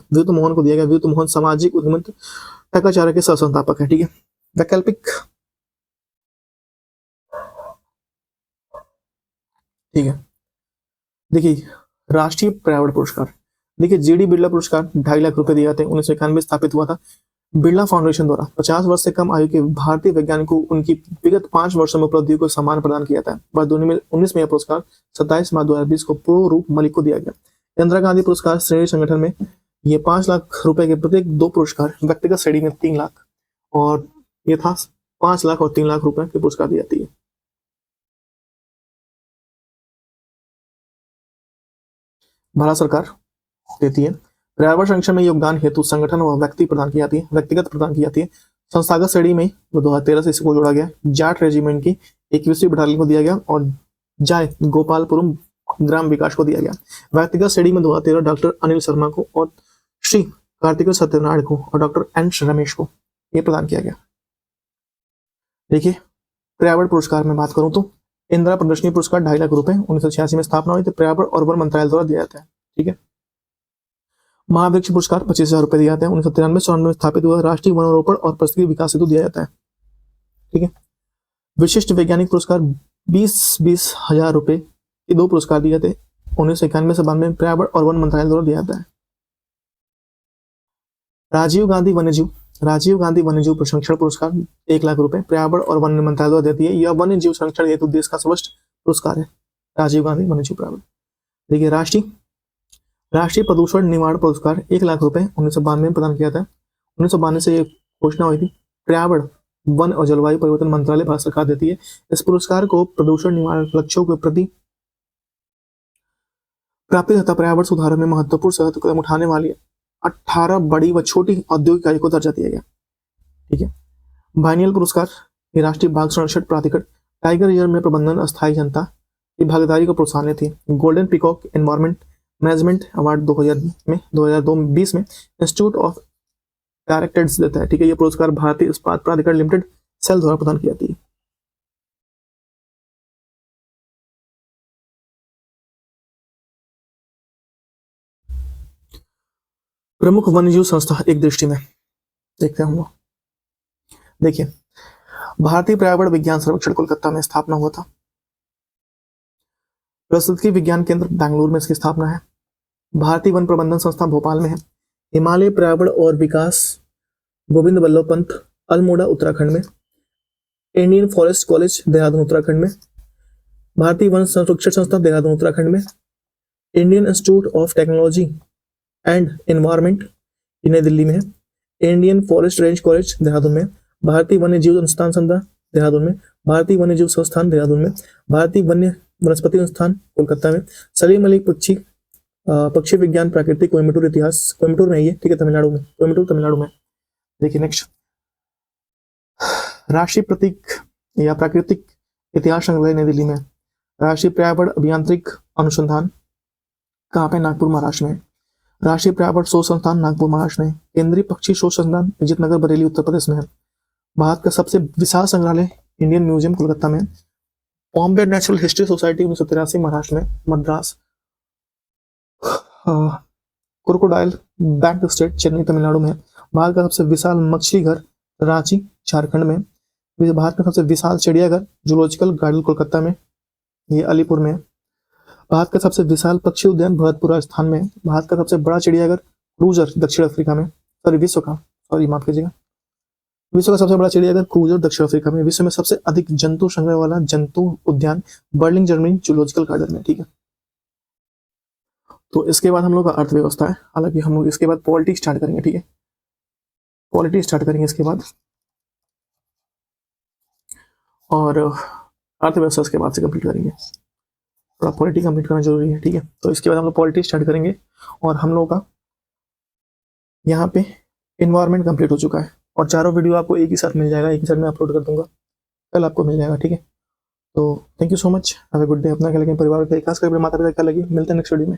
विद्युत मोहन सामाजिक उद्यमिता टकाचार्य के सह संस्थापक है, ठीक है। वैकल्पिक, ठीक है। देखिए राष्ट्रीय पर्यावरण पुरस्कार, देखिए जीडी बिरला पुरस्कार 2.5 लाख रुपए दिए जाते हैं। 1991 में स्थापित हुआ था बिरला फाउंडेशन द्वारा। 50 वर्ष से कम आयु के भारतीय वैज्ञानिकों को उनकी विगत 5 वर्षों में उपलब्धियों को सम्मान प्रदान किया जाता है। वर्ष 2019 में यह पुरस्कार 27 मार्च 2020 को पूर्व रूप मलिक को दिया गया। इंदिरा गांधी पुरस्कार श्रेणी संगठन में ये 5 लाख रुपए के प्रत्येक 2 पुरस्कार, व्यक्तिगत श्रेणी में 3 लाख और ये था 5 लाख और 3 लाख रुपए के पुरस्कार दी जाती है। भारत सरकार देती है। पर्यावरण संरक्षण में योगदान हेतु संगठन और व्यक्तिगत प्रदान की जाती है। संस्थागत श्रेणी में 2013 से इसको जोड़ा गया। जाट रेजिमेंट की 21वीं बटालियन को दिया गया और जाय गोपालपुरम ग्राम विकास को दिया गया। व्यक्तिगत श्रेणी में 2013 डॉक्टर अनिल शर्मा को और श्री कार्तिक सत्यनारायण को और डॉक्टर एन रमेश को ये प्रदान किया गया। देखिए पर्यावरण पुरस्कार में बात करूं तो इंदिरा प्रदर्शनी पुरस्कार 2.5 लाख रुपए 1986 में स्थापना हुई थी। पर्यावरण और वन मंत्रालय द्वारा दिया जाता है, ठीक है। महावृक्ष पुरस्कार 25,000 रुपए दिए जाते हैं। 1993 में स्थापित हुआ। राष्ट्रीय वनारोपण और परिस्थिति विकास हेतु दिया जाता है, ठीक है। विशिष्ट वैज्ञानिक पुरस्कार 20,000 रुपए के 2 पुरस्कार दिए जाते हैं। 1991 से 92 में पर्यावरण और वन मंत्रालय द्वारा दिया जाता है। राजीव गांधी वन्यजीव प्रशिक्षण पुरस्कार 1 लाख रुपए पर्यावरण और वन मंत्रालय द्वारा देती है। यह वन्यजीव संरक्षण हेतु देश का सर्वोच्च पुरस्कार है, राजीव गांधी वन्यजीव पर्यावरण। देखिए राष्ट्रीय प्रदूषण निवारण पुरस्कार 1 लाख रुपए 1992 में प्रदान किया था। 1992 से यह घोषणा हुई थी। पर्यावरण, वन और जलवायु परिवर्तन मंत्रालय भारत सरकार देती है। इस पुरस्कार को प्रदूषण निवारण लक्ष्यों के प्रति प्राप्ति तथा पर्यावरण सुधार में महत्वपूर्ण सहायता कदम उठाने वाली 18 बड़ी व छोटी औद्योगिक इकाई को दर्जा दिया गया, ठीक है। बाइनियल पुरस्कार ये राष्ट्रीय बाघ संरक्षण प्राधिकरण टाइगर रिजर्व में प्रबंधन अस्थायी जनता की भागीदारी को प्रोत्साहन थी। Golden peacock environment management award 2020 में इंस्टीट्यूट ऑफ डायरेक्टर्स देता है, ठीक है। ये पुरस्कार भारतीय इस्पात प्राधिकरण लिमिटेड सेल द्वारा प्रदान की जाती है। प्रमुख वन्यजीव संस्था एक दृष्टि में देखते हैं हम लोग। देखिए, भारतीय पर्यावरण विज्ञान सर्वेक्षण कोलकाता में स्थापना हुआ था। पारिस्थितिकी विज्ञान केंद्र बेंगलुरु में इसकी स्थापना है। भारतीय वन प्रबंधन संस्था भोपाल में है। हिमालय पर्यावरण और विकास गोविंद वल्लभ पंत अल्मोड़ा उत्तराखंड में। Indian forest college Dehradun Uttarakhand में। भारतीय वन संरक्षण संस्था देहरादून उत्तराखंड में। Indian institute of technology and environment नई दिल्ली में है। Indian forest range college Dehradun में। भारतीय वन्य जीव अनुसंधान संस्था देहरादून में। भारतीय वन्य जीव संस्थान देहरादून में। भारतीय वन्य वनस्पति संस्थान कोलकाता में। सलीम अली पक्षी विज्ञान प्राकृतिक कोयम्बटूर इतिहास कोयम्बटूर में, ये ठीक है, तमिलनाडु में, कोयम्बटूर तमिलनाडु में। देखिए नेक्स्ट, राष्ट्रीय प्रतीक या प्राकृतिक इतिहास संग्रहालय नई दिल्ली में। राष्ट्रीय पर्यावरण अभियांत्रिक अनुसंधान कहाँ पे? नागपुर महाराष्ट्र में। राष्ट्रीय पर्यावरण शोध संस्थान नागपुर महाराष्ट्र में। केंद्रीय पक्षी शोध संस्थान अजित नगर बरेली उत्तर प्रदेश में है। भारत का सबसे विशाल संग्रहालय इंडियन म्यूजियम कोलकाता में। Bombay natural history society 1983 Maharashtra में। Madras crocodile bank state Chennai Tamil Nadu में। भारत का सबसे विशाल मछली घर रांची झारखंड में। भारत का सबसे विशाल चिड़ियाघर जूलॉजिकल गार्डन कोलकाता में, ये अलीपुर में। भारत का सबसे विशाल पक्षी उद्यान भरतपुर राजस्थान में। भारत का सबसे बड़ा चिड़ियाघर क्रूजर दक्षिण अफ्रीका में, माफ कीजिएगा, विश्व का सबसे बड़ा चिड़ियाघर क्रूजर दक्षिण अफ्रीका में। विश्व में सबसे अधिक जंतु संग्रह वाला जंतु उद्यान बर्लिन जर्मनी जूलॉजिकल गार्डन में, ठीक है। तो इसके बाद हम लोग का अर्थव्यवस्था है, हालांकि हम लोग इसके बाद पॉलिटी स्टार्ट करेंगे, ठीक है। पॉलिटी स्टार्ट करेंगे इसके बाद, और अर्थव्यवस्था इसके बाद से कंप्लीट करेंगे। थोड़ा पॉलिटी कंप्लीट करना जरूरी है, ठीक है। तो इसके बाद हम लोग पॉलिटी स्टार्ट करेंगे, और हम लोग का यहाँ पे इन्वायरमेंट कंप्लीट हो चुका है, और चारों वीडियो आपको एक ही साथ मिल जाएगा, एक ही साथ में अपलोड कर दूंगा, कल आपको मिल जाएगा, ठीक है। तो thank you so much, have a good day. अपना क्या लगे, परिवार का खास करके माता पिता क्या लगी, मिलते हैं नेक्स्ट वीडियो में।